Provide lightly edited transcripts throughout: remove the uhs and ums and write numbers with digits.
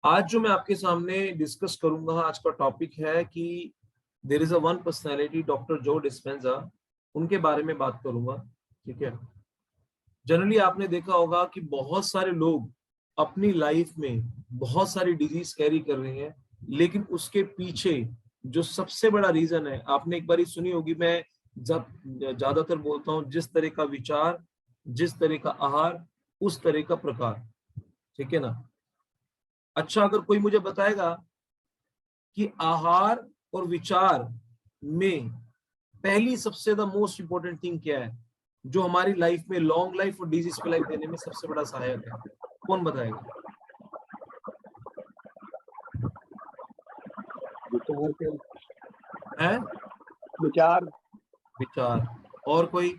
आज जो मैं आपके सामने डिस्कस करूंगा, आज का टॉपिक है कि there is a one personality, doctor Joe Dispenza. उनके बारे में बात करूंगा। ठीक है। जनरली आपने देखा होगा कि बहुत सारे लोग अपनी लाइफ में बहुत सारी डिजीज कैरी कर रहे हैं, लेकिन उसके पीछे जो सबसे बड़ा रीजन है, आपने एक बार सुनी होगी, मैं जब ज्यादातर बोलता हूँ, जिस तरह का विचार, जिस तरह का आहार, उस तरह का प्रकार। ठीक है ना। अच्छा, अगर कोई मुझे बताएगा कि आहार और विचार में पहली सबसे द मोस्ट इंपॉर्टेंट थिंग क्या है, जो हमारी लाइफ में लॉन्ग लाइफ और डिजीज फ्री लाइफ देने में सबसे बड़ा सहायक है, कौन बताएगा? है विचार। विचार। और कोई?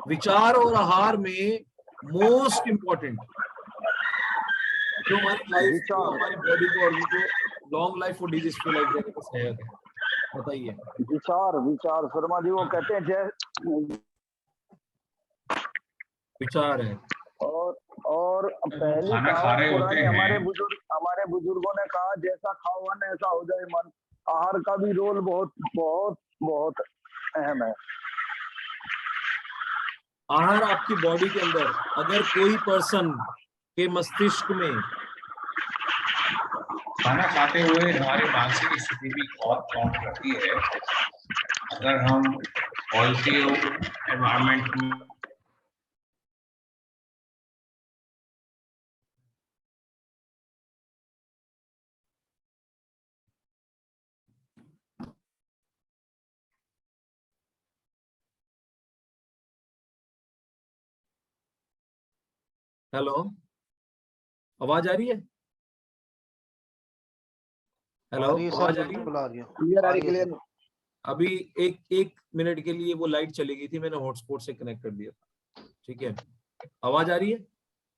विचार और आहार में मोस्ट इंपॉर्टेंट जो हमारी लाइफ को, हमारी बॉडी को और उनको लॉन्ग लाइफ और डिजीज फ्री लाइफ देने में सहायक है, बताइए। विचार शर्मा जी, वो कहते हैं जय विचार है। और पहली खाना खा रहे होते हैं, हमारे बुजुर्गों ने कहा, जैसा खाओ मन ऐसा हो जाए मन। आहार का भी रोल बहुत बहुत बहुत अहम है। आहार आपकी बॉडी के अंदर, अगर कोई पर्सन के मस्तिष्क में खाना खाते हुए हमारी मानसिक स्थिति भी बहुत काउंट करती है। अगर हम पॉजिटिव एनवायरनमेंट में हेलो, आवाज आ रही है? हेलो, आवाज आ रही है? क्लियर आ रही है। अभी एक मिनट के लिए वो लाइट चली गई थी, मैंने हॉटस्पॉट से कनेक्ट कर दिया था। ठीक है, आवाज आ रही है?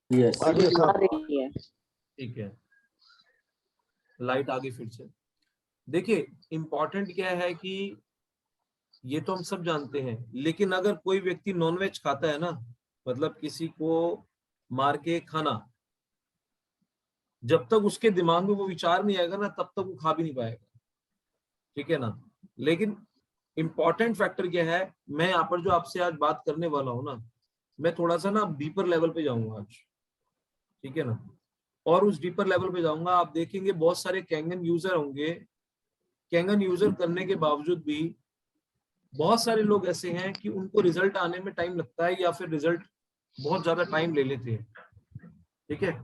यस, आ रही है। ठीक है, लाइट आ गई फिर से। देखिए, इंपॉर्टेंट क्या है कि ये तो हम सब जानते हैं, लेकिन अगर कोई व्यक्ति नॉनवेज खाता है ना, मतलब किसी को मार के खाना, जब तक उसके दिमाग में वो विचार नहीं आएगा ना, तब तक वो खा भी नहीं पाएगा। ठीक है ना। लेकिन इंपॉर्टेंट फैक्टर क्या है, मैं यहाँ पर जो आपसे आज बात करने वाला हूँ ना, मैं थोड़ा सा ना डीपर लेवल पे जाऊंगा आज। ठीक है ना। और उस डीपर लेवल पे जाऊंगा, आप देखेंगे बहुत सारे कैंगन यूजर होंगे। कैंगन यूजर करने के बावजूद भी बहुत सारे लोग ऐसे हैं कि उनको रिजल्ट आने में टाइम लगता है, या फिर रिजल्ट बहुत ज्यादा टाइम ले लेते हैं। ठीक है।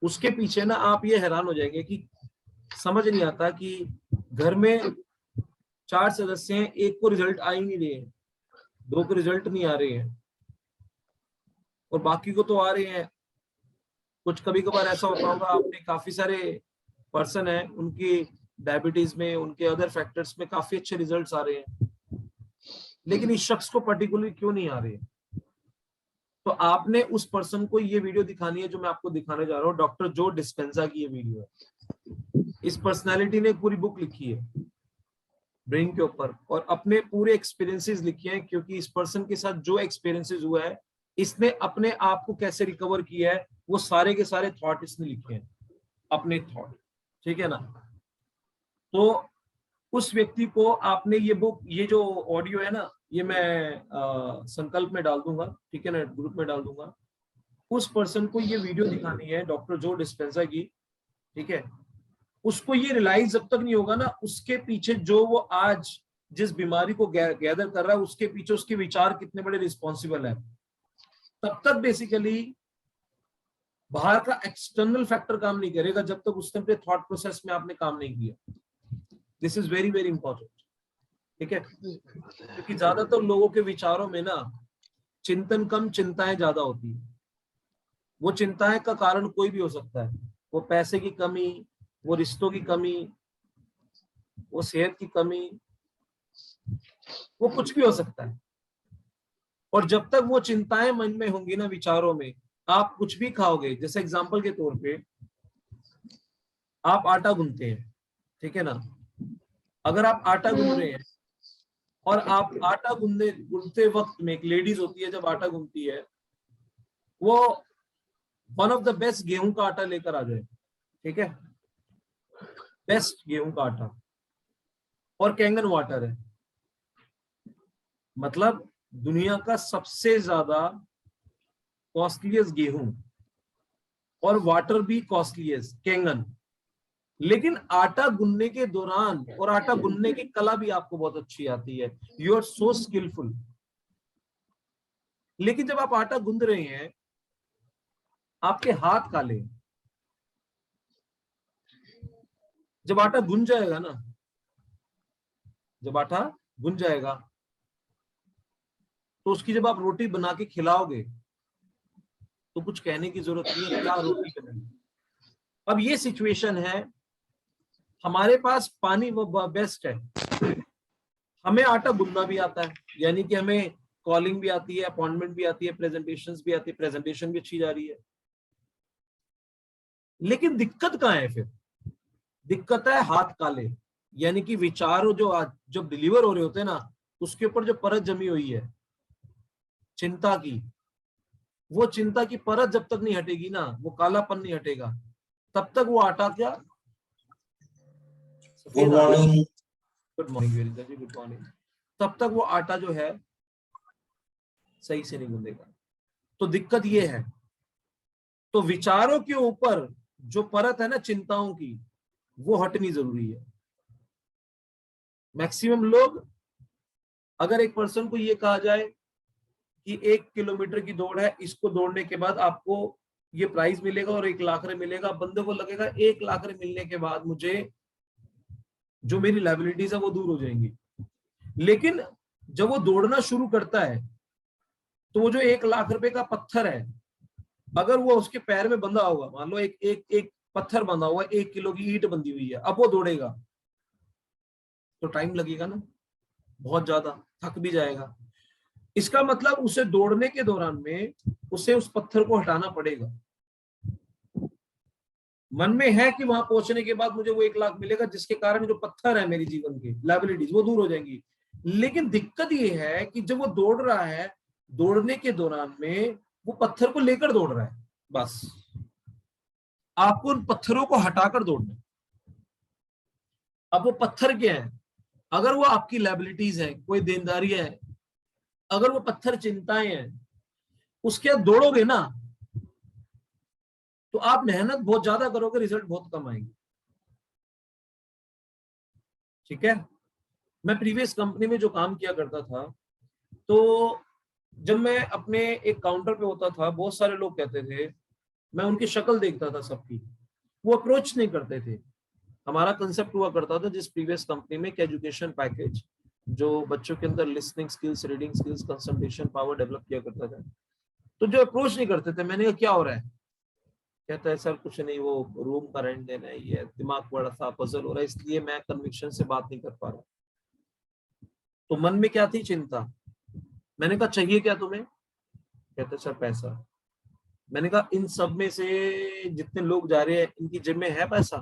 उसके पीछे ना आप ये हैरान हो जाएंगे कि समझ नहीं आता कि घर में 4 सदस्य हैं, एक को रिजल्ट आ ही नहीं रहे हैं, 2 को रिजल्ट नहीं आ रहे हैं, और बाकी को तो आ रहे हैं। कुछ कभी कभार ऐसा होता होगा, आपने काफी सारे पर्सन है, उनकी डायबिटीज में, उनके अदर फैक्टर्स में काफी अच्छे रिजल्ट्स आ रहे हैं, लेकिन इस शख्स को पर्टिकुलरली क्यों नहीं आ रहे? तो आपने उस पर्सन को ये वीडियो दिखानी है जो मैं आपको दिखाने जा रहा हूँ। डॉक्टर जो डिस्पेंजा की ये वीडियो है। इस पर्सनालिटी ने पूरी बुक लिखी है ब्रेन के ऊपर, और अपने पूरे एक्सपीरियंसेस लिखे हैं, क्योंकि इस पर्सन के साथ जो एक्सपीरियंसेस हुआ है, इसने अपने आप को कैसे रिकवर किया है, वो सारे के सारे थॉट इसने लिखे हैं, अपने थॉट। ठीक है ना। तो उस व्यक्ति को आपने ये बुक, ये जो ऑडियो है ना, ये मैं संकल्प में डाल दूंगा, ठीक है ना, ग्रुप में डाल दूंगा। उस पर्सन को ये वीडियो दिखानी है, डॉक्टर जो डिस्पेंजा की। ठीक है। उसको ये रियलाइज जब तक नहीं होगा ना, उसके पीछे जो वो आज जिस बीमारी को गैदर कर रहा है, उसके पीछे उसके विचार कितने बड़े रिस्पॉन्सिबल है, तब तक बेसिकली बाहर का एक्सटर्नल फैक्टर काम नहीं करेगा, जब तक उसने अपने थॉट प्रोसेस में आपने काम नहीं किया। This is very very important. ठीक है। क्योंकि ज्यादातर लोगों के विचारों में ना चिंतन कम, चिंताएं ज्यादा होती है। वो चिंताएं का कारण कोई भी हो सकता है, वो पैसे की कमी, वो रिश्तों की कमी, वो सेहत की कमी, वो कुछ भी हो सकता है। और जब तक वो चिंताएं मन में होंगी ना, विचारों में, आप कुछ भी खाओगे। जैसे एग्जांपल के तौर पे, आप आटा गूंथते हैं, ठीक है ना। अगर आप आटा गूंथ रहे हैं, और आप आटा गूंथते वक्त में, एक लेडीज होती है जब आटा गूंथती है, वो वन ऑफ द बेस्ट गेहूं का आटा लेकर आ जाए, ठीक है, बेस्ट गेहूं का आटा, और कैंगन वाटर है, मतलब दुनिया का सबसे ज्यादा कॉस्टलीस्ट गेहूं, और वाटर भी कॉस्टलीस्ट कैंगन। लेकिन आटा गुनने के दौरान, और आटा गुनने की कला भी आपको बहुत अच्छी आती है, यू आर सो स्किलफुल। लेकिन जब आप आटा गूंद रहे हैं, आपके हाथ काले हैं। जब आटा गुन जाएगा ना, जब आटा गुन जाएगा, तो उसकी जब आप रोटी बना के खिलाओगे तो कुछ कहने की जरूरत नहीं है, क्या रोटी बनेगी। अब ये सिचुएशन है, हमारे पास पानी वो बेस्ट है, हमें आटा गूंदना भी आता है, यानी कि हमें कॉलिंग भी आती है, अपॉइंटमेंट भी आती है, प्रेजेंटेशंस भी आती है, प्रेजेंटेशन भी अच्छी जा रही है। लेकिन दिक्कत कहाँ है फिर? दिक्कत है हाथ काले, यानी कि विचारों जो जब डिलीवर हो रहे होते हैं ना, उसके ऊपर जो परत जमी हुई है चिंता की, वो चिंता की परत जब तक नहीं हटेगी ना, वो कालापन नहीं हटेगा, तब तक वो आटा क्या, good morning. Good morning Virendra ji, good morning, तब तक वो आटा जो है सही से नहीं गूंदेगा। तो दिक्कत ये है। तो विचारों के ऊपर जो परत है ना चिंताओं की, वो हटनी जरूरी है। मैक्सिमम लोग, अगर एक पर्सन को ये कहा जाए कि 1 किलोमीटर की दौड़ है, इसको दौड़ने के बाद आपको ये प्राइज मिलेगा और 1 लाख रुपए मिलेगा, बंदे को लगेगा 1 लाख रुपए मिलने के बाद मुझे जो मेरी लायबिलिटीज है वो दूर हो जाएंगी। लेकिन जब वो दौड़ना शुरू करता है, तो वो जो 1 लाख रुपए का पत्थर है, अगर वो उसके पैर में बंधा होगा, मान लो एक पत्थर बंधा हुआ है, 1 किलो की ईंट बंधी हुई है, अब वो दौड़ेगा तो टाइम लगेगा ना, बहुत ज्यादा, थक भी जाएगा। इसका मतलब उसे दौड़ने के दौरान में उसे उस पत्थर को हटाना पड़ेगा। मन में है कि वहां पहुंचने के बाद मुझे वो 1 लाख मिलेगा, जिसके कारण जो पत्थर है मेरी जीवन के लायबिलिटीज वो दूर हो जाएंगी। लेकिन दिक्कत ये है कि जब वो दौड़ रहा है, दौड़ने के दौरान में वो पत्थर को लेकर दौड़ रहा है, बस आपको उन पत्थरों को हटाकर दौड़ना। अब वो पत्थर क्या है? अगर वो आपकी लायबिलिटीज है, कोई देनदारी है, अगर वो पत्थर चिंताएं हैं, उसके बाद दौड़ोगे ना, तो आप मेहनत बहुत ज्यादा करोगे, रिजल्ट बहुत कम आएंगे। ठीक है, मैं प्रीवियस कंपनी में जो काम किया करता था, तो जब मैं अपने एक काउंटर पे होता था, बहुत सारे लोग कहते थे, मैं उनकी शक्ल देखता था सबकी, वो अप्रोच नहीं करते थे। हमारा कंसेप्ट हुआ करता था जिस प्रीवियस कंपनी में, एजुकेशन पैकेज जो बच्चों के अंदर listening skills, reading skills, concentration power develop किया करता था। तो जो अप्रोच नहीं करते थे, मैंने कहा क्या हो रहा है? कहता है सर कुछ नहीं, वो रूम का रेंट देना है, ये दिमाग बड़ा सा पजल हो रहा है, इसलिए मैं कन्विक्शन से बात नहीं कर पा रहा। तो मन में क्या थी? चिंता। मैंने कहा चाहिए क्या तुम्हें? कहते सर पैसा। मैंने कहा इन सब में से जितने लोग जा रहे हैं, इनकी जेब में है पैसा?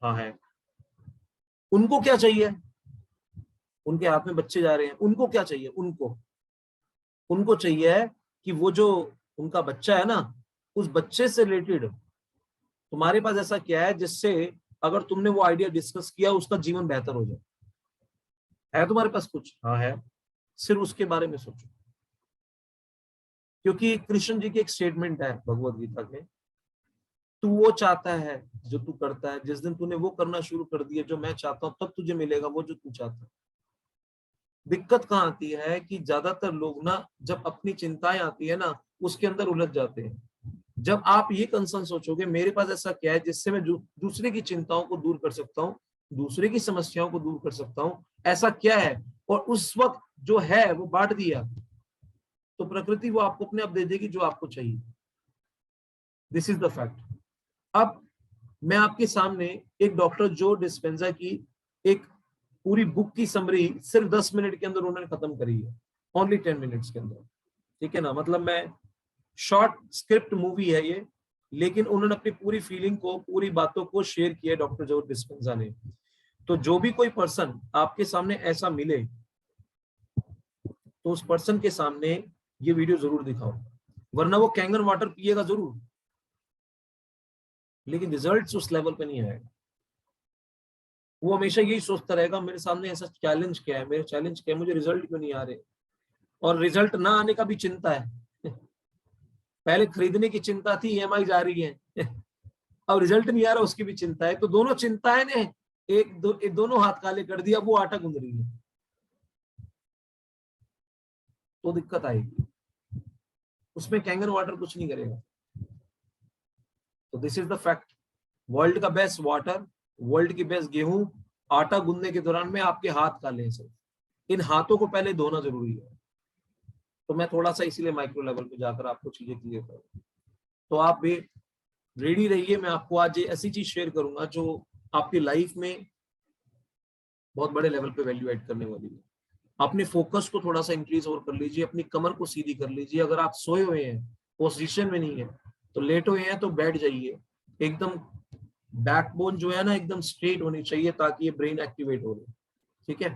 हाँ है। उनको क्या चाहिए? उनके हाथ में बच्चे जा रहे हैं, उनको क्या चाहिए? उनको चाहिए कि वो जो उनका बच्चा है ना, उस बच्चे से रिलेटेड तुम्हारे पास ऐसा क्या है जिससे अगर तुमने वो आइडिया डिस्कस किया, उसका जीवन बेहतर हो जाए। है तुम्हारे पास कुछ? हाँ है। सिर्फ उसके बारे में सोचो। क्योंकि कृष्ण जी की एक स्टेटमेंट है भगवत गीता के, तू वो चाहता है जो तू करता है, जिस दिन तूने वो करना शुरू कर दिया जो मैं चाहता हूं, तब तुझे मिलेगा वो जो तू चाहता है। दिक्कत कहाँ आती है कि ज्यादातर लोग ना, जब अपनी चिंताएं आती है ना, उसके अंदर उलझ जाते हैं। जब आप ये कंसर्न सोचोगे मेरे पास ऐसा क्या है जिससे मैं दूसरे की चिंताओं को दूर कर सकता हूँ, दूसरे की समस्याओं को दूर कर सकता हूँ, ऐसा क्या है, और उस वक्त जो है वो बांट दिया, तो प्रकृति वो आपको अपने आप दे देगी जो आपको चाहिए। This is the fact. अब मैं आपके सामने एक डॉक्टर जो डिस्पेंजा की एक पूरी बुक की समरी सिर्फ 10 मिनट के अंदर उन्होंने खत्म करी है, ओनली 10 मिनट्स के अंदर। ठीक है ना, मतलब मैं शॉर्ट स्क्रिप्ट मूवी है ये, लेकिन उन्होंने अपनी पूरी फीलिंग को, पूरी बातों को शेयर किया डॉक्टर जो डिस्पेंजा ने। तो जो भी कोई पर्सन आपके सामने ऐसा मिले, तो उस पर्सन के सामने ये वीडियो जरूर दिखाओ, वरना वो कैंगन वाटर पिएगा जरूर, लेकिन रिजल्ट उस लेवल पे नहीं आएगा। वो हमेशा यही सोचता रहेगा मेरे सामने ऐसा चैलेंज क्या है, मेरे चैलेंज क्या है, मुझे रिजल्ट क्यों नहीं आ रहे, और रिजल्ट ना आने का भी चिंता है। पहले खरीदने की चिंता थी, ईएमआई जा रही है, अब रिजल्ट नहीं आ रहा उसकी भी चिंता है। तो दोनों चिंताएं ने दोनों हाथ काले कर दिया, वो आटा गूंद रही है, तो दिक्कत आएगी। उसमें कैंगन वाटर कुछ नहीं करेगा। तो this is the fact. World का बेस्ट वाटर, वर्ल्ड की बेस्ट गेहूं, आटा गूंदने के दौरान में आपके हाथ काले हैं सिर्फ। इन हाथों को पहले धोना जरूरी है। तो मैं थोड़ा सा इसीलिए माइक्रो लेवल पे जाकर आपको चीजें क्लियर करूँ। तो आप भी रेडी रहिए। मैं आपको आज ऐसी चीज शेयर करूंगा जो आपकी लाइफ में बहुत बड़े लेवल पे वैल्यू ऐड करने वाली है। अपने फोकस को थोड़ा सा इंक्रीज और कर लीजिए, अपनी कमर को सीधी कर लीजिए। अगर आप सोए हुए हैं, पोजीशन में नहीं है, तो लेट हुए हैं तो बैठ जाइए। एकदम बैकबोन जो है ना एकदम स्ट्रेट होनी चाहिए ताकि ये ब्रेन एक्टिवेट हो रहे। ठीक है।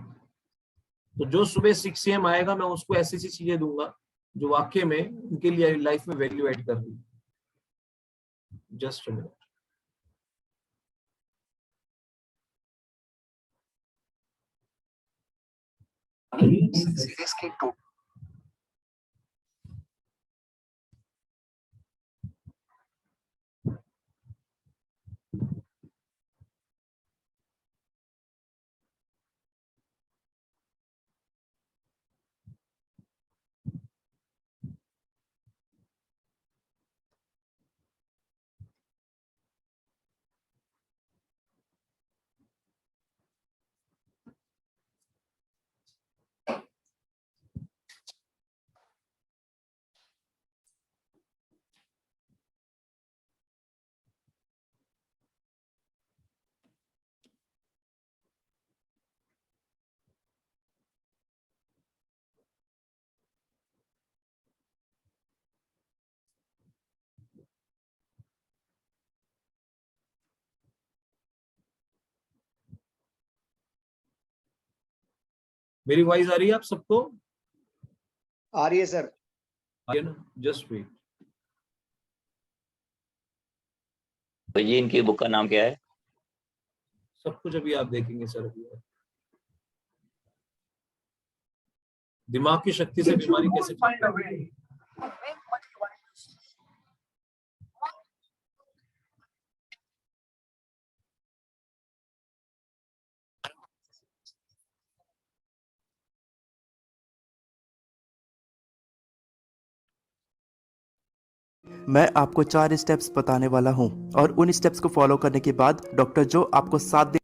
तो जो सुबह 6 AM आएगा मैं उसको ऐसी सी चीजें दूंगा जो वाकई में उनके लिए लाइफ में वैल्यू ऐड कर रही है। Just a minute. मेरी वॉइस आ रही है आप सबको? आ रही है सर। आ रही है ना? Just wait. तो ये इनकी बुक का नाम क्या है? सब कुछ अभी आप देखेंगे सर। अभी दिमाग की शक्ति से बीमारी कैसे ठीक होगी? मैं आपको 4 स्टेप्स बताने वाला हूं और उन स्टेप्स को फॉलो करने के बाद डॉक्टर जो आपको 7 दिन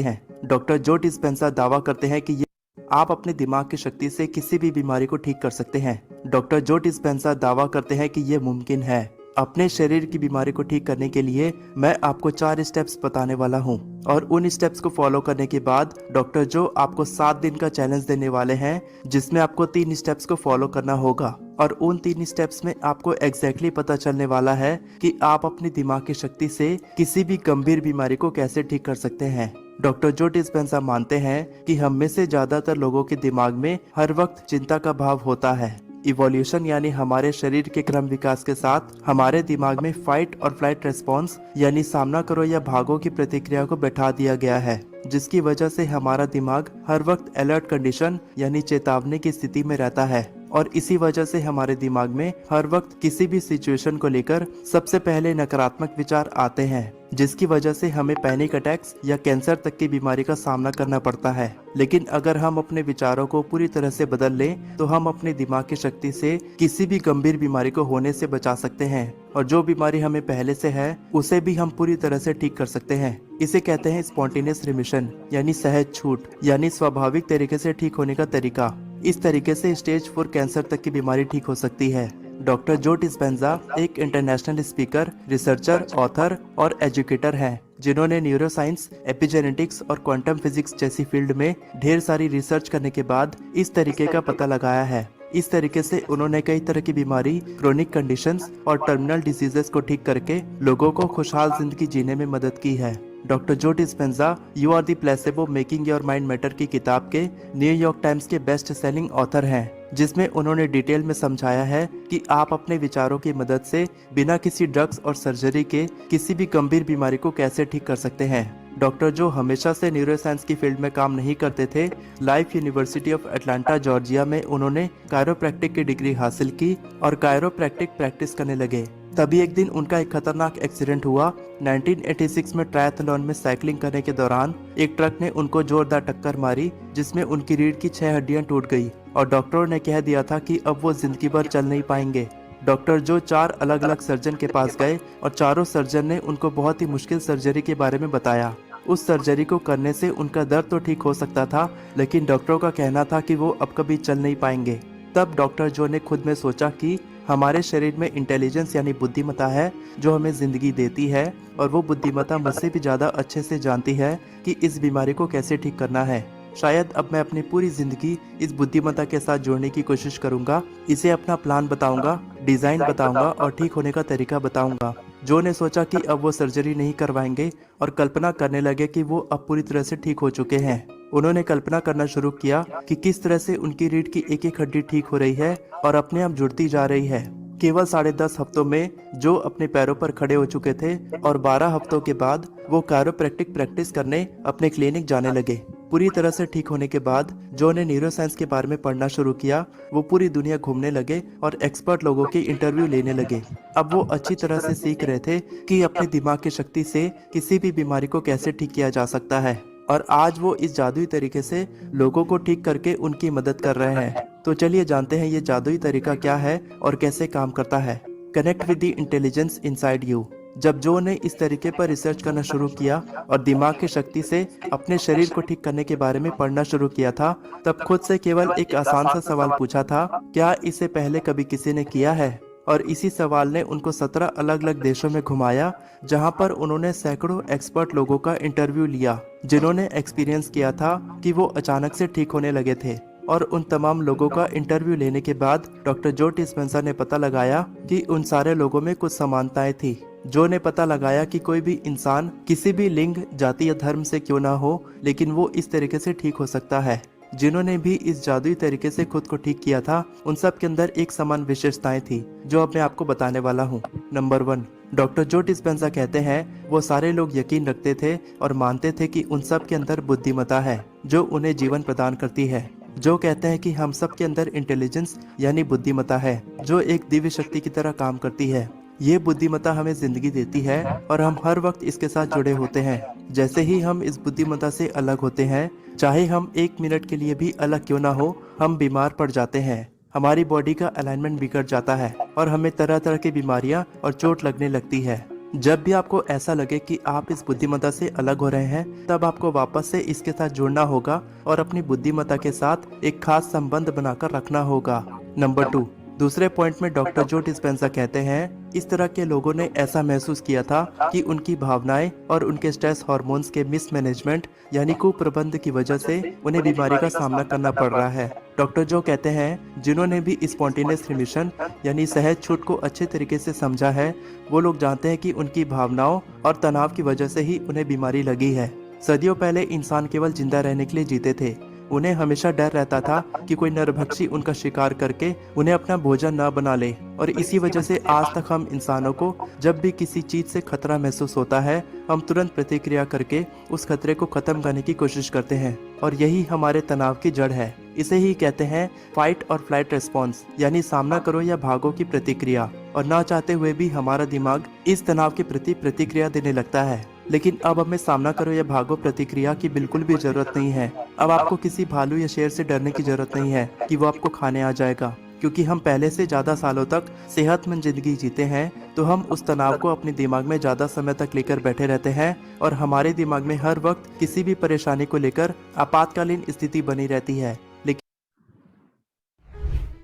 हैं। डॉक्टर जो डिस्पेंसर दावा करते हैं कि ये आप अपने दिमाग की शक्ति से किसी भी बीमारी को ठीक कर सकते हैं। डॉक्टर जो डिस्पेंसर दावा करते हैं कि ये मुमकिन है। अपने शरीर की बीमारी को ठीक करने के लिए मैं आपको 4 स्टेप्स बताने वाला हूं और उन स्टेप्स को फॉलो करने के बाद डॉक्टर जो आपको 7 दिन का चैलेंज देने वाले हैं, जिसमें आपको 3 स्टेप्स को फॉलो करना होगा और उन 3 स्टेप्स में आपको एग्जैक्टली पता चलने वाला है कि आप अपनी दिमाग की शक्ति से किसी भी गंभीर बीमारी को कैसे ठीक कर सकते हैं। डॉक्टर जो डिस्पेंसर मानते हैं कि हम में से ज्यादातर लोगों के दिमाग में हर वक्त चिंता का भाव होता है। इवोल्यूशन यानी हमारे शरीर के क्रम विकास के साथ हमारे दिमाग में फाइट और फ्लाइट रेस्पॉन्स यानी सामना करो या भागो की प्रतिक्रिया को बैठा दिया गया है, जिसकी वजह से हमारा दिमाग हर वक्त अलर्ट कंडीशन यानी चेतावनी की स्थिति में रहता है और इसी वजह से हमारे दिमाग में हर वक्त किसी भी सिचुएशन को लेकर सबसे पहले नकारात्मक विचार आते हैं, जिसकी वजह से हमें पैनिक अटैक्स या कैंसर तक की बीमारी का सामना करना पड़ता है। लेकिन अगर हम अपने विचारों को पूरी तरह से बदल लें तो हम अपने दिमाग की शक्ति से किसी भी गंभीर बीमारी को होने से बचा सकते हैं और जो बीमारी हमें पहले से है उसे भी हम पूरी तरह से ठीक कर सकते हैं। इसे कहते हैं स्पॉन्टेनियस रिमिशन यानी सहज छूट यानी स्वाभाविक तरीके से ठीक होने का तरीका। इस तरीके से स्टेज 4 कैंसर तक की बीमारी ठीक हो सकती है। डॉक्टर जो डिस्पेंजा एक इंटरनेशनल स्पीकर, रिसर्चर, ऑथर और एजुकेटर हैं, जिन्होंने न्यूरोसाइंस, एपिजेनेटिक्स और क्वांटम फिजिक्स जैसी फील्ड में ढेर सारी रिसर्च करने के बाद इस तरीके का पता लगाया है। इस तरीके से उन्होंने कई तरह की बीमारी, क्रोनिक कंडीशंस और टर्मिनल डिजीजेस को ठीक करके लोगों को खुशहाल जिंदगी जीने में मदद की है। Doctor Joe Dispenza you are the placebo making your mind matter की किताब के न्यूयॉर्क टाइम्स के बेस्ट सेलिंग ऑथर हैं, जिसमें उन्होंने डिटेल में समझाया है कि आप अपने विचारों की मदद से बिना किसी ड्रग्स और सर्जरी के किसी भी गंभीर बीमारी को कैसे ठीक कर सकते हैं। डॉक्टर जो हमेशा से न्यूरोसाइंस की फील्ड में काम नहीं करते थे, life university of Atlanta Georgia में उन्होंने कायरोप्रैक्टिक की डिग्री हासिल की और कायरोप्रैक्टिक प्रैक्टिस करने लगे। तभी एक दिन उनका एक खतरनाक एक्सीडेंट हुआ। 1986 में ट्रायथलॉन में साइकिलिंग करने के दौरान एक ट्रक ने उनको जोरदार टक्कर मारी, जिसमें उनकी रीढ़ की 6 हड्डियां टूट गई और डॉक्टरों ने कह दिया था कि अब वो जिंदगी भर चल नहीं पाएंगे। डॉक्टर जो 4 अलग अलग सर्जन के पास गए और चारों सर्जन ने उनको बहुत ही मुश्किल सर्जरी के बारे में बताया। उस सर्जरी को करने से उनका दर्द तो ठीक हो सकता था, लेकिन डॉक्टरों का कहना था कि वो अब कभी चल नहीं पाएंगे। तब डॉक्टर जो ने खुद में सोचा कि हमारे शरीर में इंटेलिजेंस यानी बुद्धिमत्ता है जो हमें जिंदगी देती है, और वो बुद्धिमत्ता मुझसे भी ज्यादा अच्छे से जानती है कि इस बीमारी को कैसे ठीक करना है। शायद अब मैं अपनी पूरी जिंदगी इस बुद्धिमत्ता के साथ जोड़ने की कोशिश करूंगा, इसे अपना प्लान बताऊंगा, डिजाइन बताऊंगा और ठीक होने का तरीका बताऊंगा। जो ने सोचा कि अब वो सर्जरी नहीं करवाएंगे और कल्पना करने लगे कि वो अब पूरी तरह से ठीक हो चुके हैं। उन्होंने कल्पना करना शुरू किया कि किस तरह से उनकी रीढ़ की एक एक हड्डी ठीक हो रही है और अपने आप जुड़ती जा रही है। केवल 10.5 हफ्तों में जो अपने पैरों पर खड़े हो चुके थे और 12 हफ्तों के बाद वो कायरोप्रैक्टिक प्रैक्टिस करने अपने क्लिनिक जाने लगे। पूरी तरह से ठीक होने के बाद जो ने न्यूरोसाइंस के बारे में पढ़ना शुरू किया। वो पूरी दुनिया घूमने लगे और एक्सपर्ट लोगों के इंटरव्यू लेने लगे। अब वो अच्छी तरह से सीख रहे थे कि अपने दिमाग की शक्ति से किसी भी बीमारी को कैसे ठीक किया जा सकता है, और आज वो इस जादुई तरीके से लोगों को ठीक करके उनकी मदद कर रहे हैं। तो चलिए जानते हैं ये जादुई तरीका क्या है और कैसे काम करता है। Connect with the intelligence inside you. जब जो ने इस तरीके पर रिसर्च करना शुरू किया और दिमाग की शक्ति से अपने शरीर को ठीक करने के बारे में पढ़ना शुरू किया था, तब खुद से केवल एक आसान सा सवाल पूछा था, क्या इससे पहले कभी किसी ने किया है? और इसी सवाल ने उनको 17 अलग अलग देशों में घुमाया, जहां पर उन्होंने सैकड़ों एक्सपर्ट लोगों का इंटरव्यू लिया जिन्होंने एक्सपीरियंस किया था कि वो अचानक से ठीक होने लगे थे। और उन तमाम लोगों का इंटरव्यू लेने के बाद डॉक्टर जो डिस्पेंसा ने पता लगाया कि उन सारे लोगों में कुछ समानताएं थी। जो ने पता लगाया कि कोई भी इंसान किसी भी लिंग, जाति या धर्म से क्यों ना हो, लेकिन वो इस तरीके से ठीक हो सकता है। जिन्होंने भी इस जादुई तरीके से खुद को ठीक किया था, उन सब के अंदर एक समान विशेषताएं थी जो अब मैं आपको बताने वाला हूँ। नंबर 1, डॉक्टर जो डिस्पेंसा कहते हैं वो सारे लोग यकीन रखते थे और मानते थे कि उन सब के अंदर बुद्धिमत्ता है जो उन्हें जीवन प्रदान करती है। जो कहते हैं कि हम सब के अंदर इंटेलिजेंस यानी बुद्धिमत्ता है जो एक दिव्य शक्ति की तरह काम करती है। ये बुद्धिमत्ता हमें जिंदगी देती है और हम हर वक्त इसके साथ जुड़े होते हैं। जैसे ही हम इस बुद्धिमत्ता से अलग होते हैं, चाहे हम 1 मिनट के लिए भी अलग क्यों ना हो, हम बीमार पड़ जाते हैं। हमारी बॉडी का अलाइनमेंट बिगड़ जाता है और हमें तरह तरह की बीमारियां और चोट लगने लगती है। जब भी आपको ऐसा लगे कि आप इस बुद्धिमत्ता से अलग हो रहे हैं, तब आपको वापस से इसके साथ जुड़ना होगा और अपनी बुद्धिमत्ता के साथ एक खास संबंध बनाकर रखना होगा। नंबर 2, दूसरे पॉइंट में डॉक्टर जो डिस्पेंसा कहते हैं इस तरह के लोगों ने ऐसा महसूस किया था कि उनकी भावनाएं और उनके स्ट्रेस हार्मोन्स के मिसमैनेजमेंट यानी कुप्रबंध की वजह से उन्हें बीमारी का सामना करना पड़ रहा है। डॉक्टर जो कहते हैं जिन्होंने भी स्पॉन्टेनियस रिमिशन यानी सहज छूट को अच्छे तरीके से समझा है, वो लोग जानते हैं कि उनकी भावनाओं और तनाव की वजह से ही उन्हें बीमारी लगी है। सदियों पहले इंसान केवल जिंदा रहने के लिए जीते थे। उन्हें हमेशा डर रहता था कि कोई नरभक्षी उनका शिकार करके उन्हें अपना भोजन न बना ले, और इसी वजह से आज तक हम इंसानों को जब भी किसी चीज से खतरा महसूस होता है, हम तुरंत प्रतिक्रिया करके उस खतरे को खत्म करने की कोशिश करते हैं, और यही हमारे तनाव की जड़ है। इसे ही कहते हैं फाइट और फ्लाइट रेस्पॉन्स, यानी सामना करो या भागो की प्रतिक्रिया। और ना चाहते हुए भी हमारा दिमाग इस तनाव के प्रति प्रतिक्रिया देने लगता है। लेकिन अब हमें सामना करो या भागो प्रतिक्रिया की बिल्कुल भी जरूरत नहीं है। अब आपको किसी भालू या शेर से डरने की जरूरत नहीं है कि वो आपको खाने आ जाएगा, क्योंकि हम पहले से ज्यादा सालों तक सेहतमंद जिंदगी जीते हैं, तो हम उस तनाव को अपने दिमाग में ज्यादा समय तक लेकर बैठे रहते हैं और हमारे दिमाग में हर वक्त किसी भी परेशानी को लेकर आपातकालीन स्थिति बनी रहती है।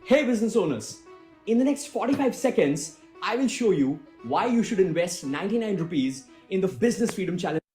Hey business owners, in the next 45 seconds, I will show you why you should invest 99 rupees in the Business Freedom Challenge.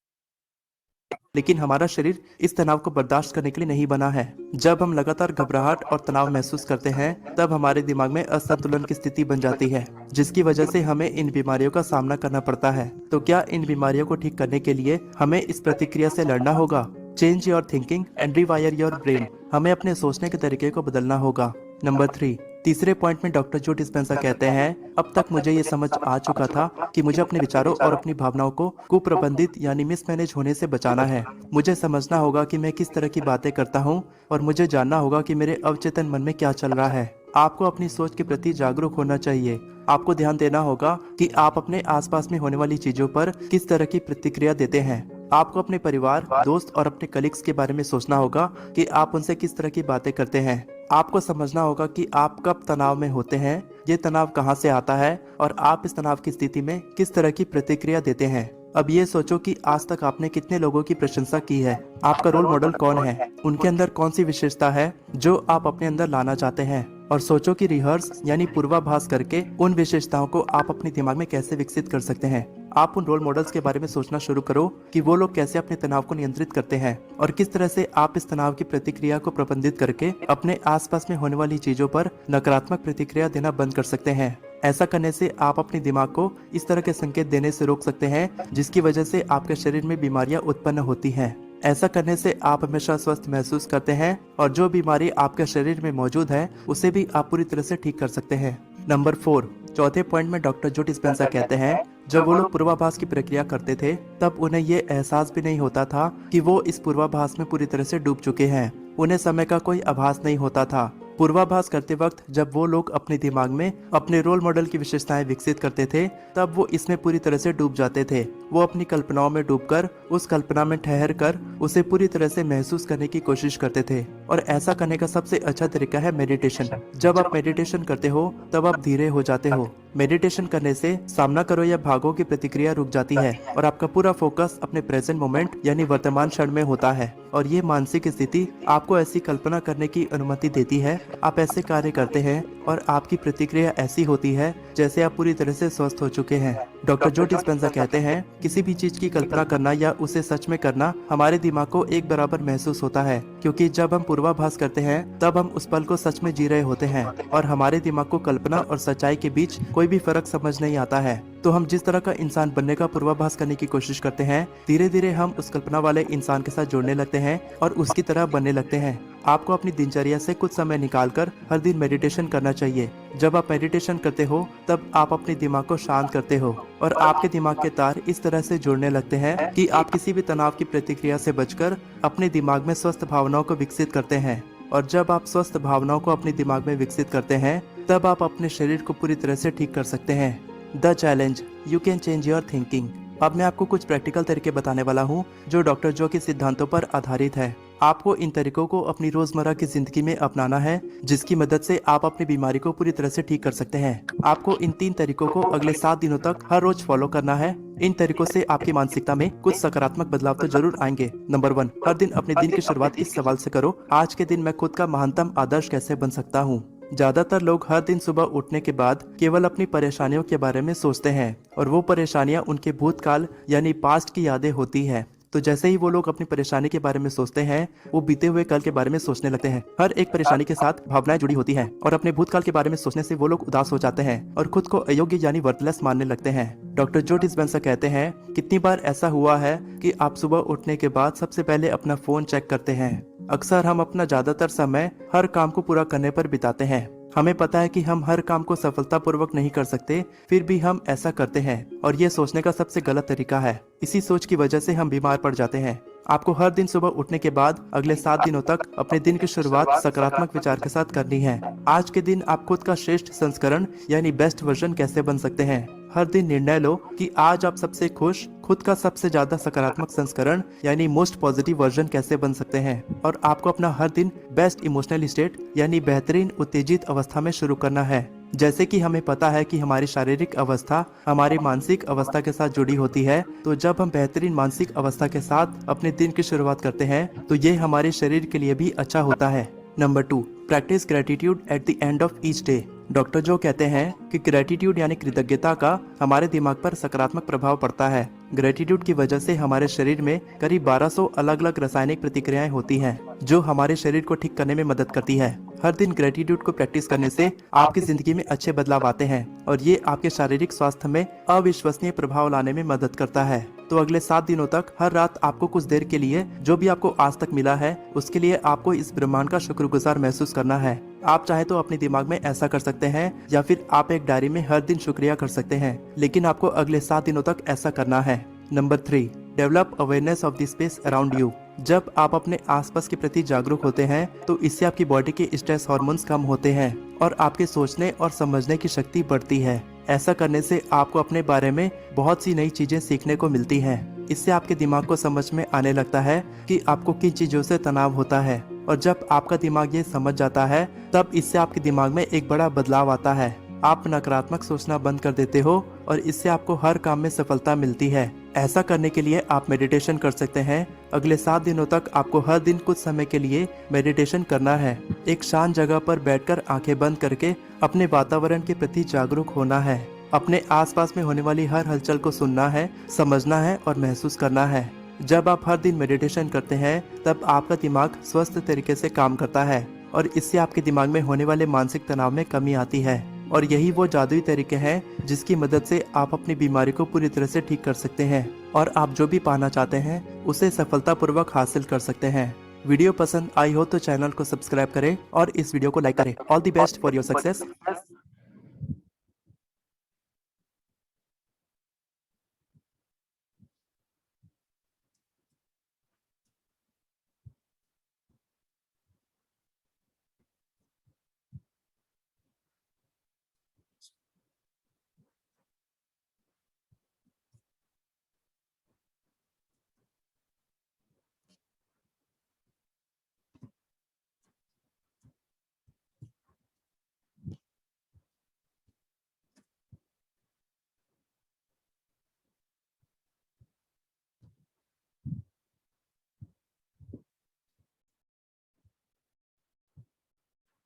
लेकिन हमारा शरीर इस तनाव को बर्दाश्त करने के लिए नहीं बना है। जब हम लगातार घबराहट और तनाव महसूस करते हैं, तब हमारे दिमाग में असंतुलन की स्थिति बन जाती है, जिसकी वजह से हमें इन बीमारियों का सामना करना पड़ता है। तो क्या इन बीमारियों को ठीक करने के लिए हमें इस प्रतिक्रिया से लड़ना होगा? Change your thinking and rewire your brain. हमें अपने सोचने के तरीके को बदलना होगा। नंबर 3, तीसरे पॉइंट में डॉक्टर जो डिस्पेंसा कहते हैं, अब तक मुझे ये समझ आ चुका था कि मुझे अपने विचारों और अपनी भावनाओं को कुप्रबंधित यानी मिसमैनेज होने से बचाना है। मुझे समझना होगा कि मैं किस तरह की बातें करता हूँ और मुझे जानना होगा कि मेरे अवचेतन मन में क्या चल रहा है। आपको अपनी सोच के प्रति जागरूक होना चाहिए। आपको ध्यान देना होगा कि आप अपने आसपास में होने वाली चीजों पर किस तरह की प्रतिक्रिया देते हैं। आपको अपने परिवार, दोस्त और अपने कलीग्स के बारे में सोचना होगा कि आप उनसे किस तरह की बातें करते हैं। आपको समझना होगा कि आप कब तनाव में होते हैं, ये तनाव कहाँ से आता है और आप इस तनाव की स्थिति में किस तरह की प्रतिक्रिया देते हैं। अब ये सोचो कि आज तक आपने कितने लोगों की प्रशंसा की है। आपका रोल मॉडल कौन है, उनके अंदर कौन सी विशेषता है जो आप अपने अंदर लाना चाहते हैं। और सोचो कि रिहर्स यानी पूर्वाभास करके उन विशेषताओं को आप अपने दिमाग में कैसे विकसित कर सकते हैं। आप उन रोल मॉडल्स के बारे में सोचना शुरू करो कि वो लोग कैसे अपने तनाव को नियंत्रित करते हैं और किस तरह से आप इस तनाव की प्रतिक्रिया को प्रबंधित करके अपने आसपास में होने वाली चीजों पर नकारात्मक प्रतिक्रिया देना बंद कर सकते हैं। ऐसा करने से आप अपने दिमाग को इस तरह के संकेत देने से रोक सकते हैं जिसकी वजह से आपके शरीर में बीमारियां उत्पन्न होती हैं। ऐसा करने से आप हमेशा स्वस्थ महसूस करते हैं और जो बीमारी आपके शरीर में मौजूद है उसे भी आप पूरी तरह से ठीक कर सकते हैं। नंबर 4, चौथे पॉइंट में डॉक्टर जो डिस्पेंसा कहते हैं, जब वो लोग पूर्वाभास की प्रक्रिया करते थे तब उन्हें ये एहसास भी नहीं होता था कि वो इस पूर्वाभास में पूरी तरह से डूब चुके हैं। उन्हें समय का कोई आभास नहीं होता था। पूर्वाभास करते वक्त जब वो लोग अपने दिमाग में अपने रोल मॉडल की विशेषताएं विकसित करते थे तब वो इसमें पूरी तरह से डूब जाते थे। वो अपनी कल्पनाओं में डूबकर उस कल्पना में ठहर कर उसे पूरी तरह से महसूस करने की कोशिश करते थे। और ऐसा करने का सबसे अच्छा तरीका है मेडिटेशन। जब आप मेडिटेशन करते हो तब आप धीरे हो जाते हो। मेडिटेशन करने से सामना करो या भागो की प्रतिक्रिया रुक जाती है और आपका पूरा फोकस अपने प्रेजेंट मोमेंट यानी वर्तमान क्षण में होता है। और ये मानसिक स्थिति आपको ऐसी कल्पना करने की अनुमति देती है। आप ऐसे कार्य करते हैं और आपकी प्रतिक्रिया ऐसी होती है जैसे आप पूरी तरह से स्वस्थ हो चुके हैं। डॉक्टर जो डिस्पेंसा कहते हैं, किसी भी चीज की कल्पना करना या उसे सच में करना हमारे दिमाग को एक बराबर महसूस होता है, क्योंकि जब हम पूर्वाभास करते हैं तब हम उस पल को सच में जी रहे होते हैं और हमारे दिमाग को कल्पना और सच्चाई के बीच कोई भी फर्क समझ नहीं आता है। तो हम जिस तरह का इंसान बनने का पूर्वाभास करने की कोशिश करते हैं, धीरे धीरे हम उस कल्पना वाले इंसान के साथ जुड़ने लगते हैं और उसकी तरह बनने लगते हैं। आपको अपनी दिनचर्या से कुछ समय निकालकर हर दिन मेडिटेशन करना चाहिए। जब आप मेडिटेशन करते हो तब आप अपने दिमाग को शांत करते हो और आपके दिमाग के तार इस तरह से जुड़ने लगते हैं कि आप किसी भी तनाव की प्रतिक्रिया से बचकर अपने दिमाग में स्वस्थ भावनाओं को विकसित करते हैं। और जब आप स्वस्थ भावनाओं को अपने दिमाग में विकसित करते हैं तब आप अपने शरीर को पूरी तरह से ठीक कर सकते हैं। The challenge, you can change your thinking. अब मैं आपको कुछ प्रैक्टिकल तरीके बताने वाला हूँ जो डॉक्टर जो के सिद्धांतों पर आधारित है। आपको इन तरीकों को अपनी रोजमर्रा की जिंदगी में अपनाना है, जिसकी मदद से आप अपनी बीमारी को पूरी तरह से ठीक कर सकते हैं। आपको इन 3 तरीकों को अगले 7 दिनों तक हर रोज फॉलो करना है। इन तरीकों से आपकी मानसिकता में कुछ सकारात्मक बदलाव तो जरूर आएंगे। नंबर 1, हर दिन अपने दिन की शुरुआत इस सवाल से करो, आज के दिन मैं खुद का महानतम आदर्श कैसे बन सकता हूँ। ज्यादातर लोग हर दिन सुबह उठने के बाद केवल अपनी परेशानियों के बारे में सोचते हैं और वो परेशानियां उनके भूतकाल यानी पास्ट की यादें होती है। तो जैसे ही वो लोग अपनी परेशानी के बारे में सोचते हैं, वो बीते हुए कल के बारे में सोचने लगते हैं। हर एक परेशानी के साथ भावनाएं जुड़ी होती हैं और अपने भूतकाल के बारे में सोचने से वो लोग उदास हो जाते हैं और खुद को अयोग्य यानी वर्थलेस मानने लगते हैं। डॉक्टर जो डिस्पेंसा कहते हैं, कितनी बार ऐसा हुआ है कि आप सुबह उठने के बाद सबसे पहले अपना फोन चेक करते हैं। अक्सर हम अपना ज्यादातर समय हर काम को पूरा करने पर बिताते हैं। हमें पता है कि हम हर काम को सफलतापूर्वक नहीं कर सकते, फिर भी हम ऐसा करते हैं और ये सोचने का सबसे गलत तरीका है। इसी सोच की वजह से हम बीमार पड़ जाते हैं। आपको हर दिन सुबह उठने के बाद अगले 7 दिनों तक अपने दिन की शुरुआत सकारात्मक विचार के साथ करनी है। आज के दिन आप खुद का श्रेष्ठ संस्करण यानी बेस्ट वर्जन कैसे बन सकते हैं। हर दिन निर्णय लो कि आज आप सबसे खुश, खुद का सबसे ज्यादा सकारात्मक संस्करण यानी मोस्ट पॉजिटिव वर्जन कैसे बन सकते हैं। और आपको अपना हर दिन बेस्ट इमोशनल स्टेट यानी बेहतरीन उत्तेजित अवस्था में शुरू करना है। जैसे कि हमें पता है कि हमारी शारीरिक अवस्था हमारी मानसिक अवस्था के साथ जुड़ी होती है, तो जब हम बेहतरीन मानसिक अवस्था के साथ अपने दिन की शुरुआत करते हैं तो ये हमारे शरीर के लिए भी अच्छा होता है। Number 2, practice gratitude at the end of each day. Doctor जो कहते हैं कि ग्रेटिट्यूड यानी कृतज्ञता का हमारे दिमाग पर सकारात्मक प्रभाव पड़ता है। ग्रेटिट्यूड की वजह से हमारे शरीर में करीब 1200 अलग अलग रासायनिक प्रतिक्रियाएं होती हैं, जो हमारे शरीर को ठीक करने में मदद करती है। हर दिन ग्रेटिट्यूड को प्रैक्टिस करने से आपकी जिंदगी में अच्छे बदलाव आते हैं और ये आपके शारीरिक स्वास्थ्य में अविश्वसनीय प्रभाव लाने में मदद करता है। तो अगले 7 दिनों तक हर रात आपको कुछ देर के लिए जो भी आपको आज तक मिला है उसके लिए आपको इस ब्रह्मांड का शुक्रगुजार महसूस करना है। आप चाहे तो अपने दिमाग में ऐसा कर सकते हैं या फिर आप एक डायरी में हर दिन शुक्रिया कर सकते हैं, लेकिन आपको अगले 7 दिनों तक ऐसा करना है। Number 3, develop awareness of the space around you. जब आप अपने आसपास के प्रति जागरूक होते हैं तो इससे आपकी बॉडी के स्ट्रेस हार्मोन्स कम होते हैं और आपके सोचने और समझने की शक्ति बढ़ती है। ऐसा करने से आपको अपने बारे में बहुत सी नई चीजें सीखने को मिलती हैं। इससे आपके दिमाग को समझ में आने लगता है कि आपको किन चीजों से तनाव होता है, और जब आपका दिमाग ये समझ जाता है तब इससे आपके दिमाग में एक बड़ा बदलाव आता है। आप नकारात्मक सोचना बंद कर देते हो और इससे आपको हर काम में सफलता मिलती है। ऐसा करने के लिए आप मेडिटेशन कर सकते हैं। अगले 7 दिनों तक आपको हर दिन कुछ समय के लिए मेडिटेशन करना है। एक शांत जगह पर बैठकर आंखें बंद करके अपने वातावरण के प्रति जागरूक होना है। अपने आसपास में होने वाली हर हलचल को सुनना है, समझना है और महसूस करना है। जब आप हर दिन मेडिटेशन करते हैं तब आपका दिमाग स्वस्थ तरीके से काम करता है और इससे आपके दिमाग में होने वाले मानसिक तनाव में कमी आती है। और यही वो जादुई तरीके हैं जिसकी मदद से आप अपनी बीमारी को पूरी तरह से ठीक कर सकते हैं और आप जो भी पाना चाहते हैं उसे सफलतापूर्वक हासिल कर सकते हैं। वीडियो पसंद आई हो तो चैनल को सब्सक्राइब करें और इस वीडियो को लाइक करें। All the best for your success.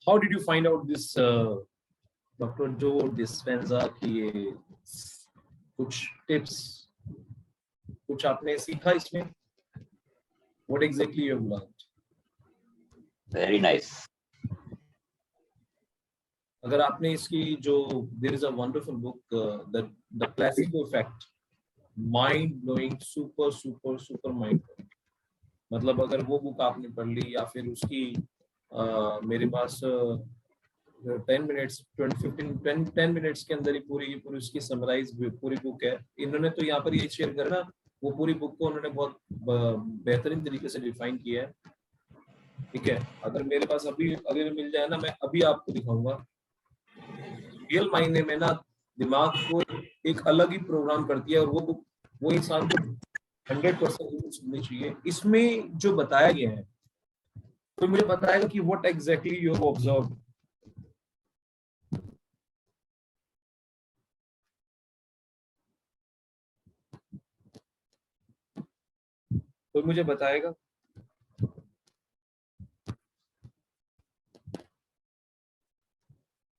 How did you find out this doctor Joe Dispenza की ये कुछ टिप्स कुछ आपने सीखा इसमें? What exactly you have learned? Very nice. अगर आपने इसकी जो there is a wonderful book the placebo effect, mind blowing, super mind blowing। मतलब अगर वो बुक आपने पढ़ ली या फिर उसकी मेरे पास 10 मिनट्स के अंदर ही पूरी उसकी समराइज पूरी बुक है। इन्होंने तो यहाँ पर ये शेयर करना, वो पूरी बुक को उन्होंने बहुत बेहतरीन तरीके से डिफाइन किया है। ठीक है, अगर मेरे पास अभी अगर मिल जाए ना, मैं अभी आपको दिखाऊंगा। रियल मायने में ना दिमाग को एक अलग ही प्रोग्राम करती है और वो बुक वो इंसान को 100% सुननी चाहिए। इसमें जो बताया गया है तो मुझे बताएगा कि what exactly you have observed. तो मुझे बताएगा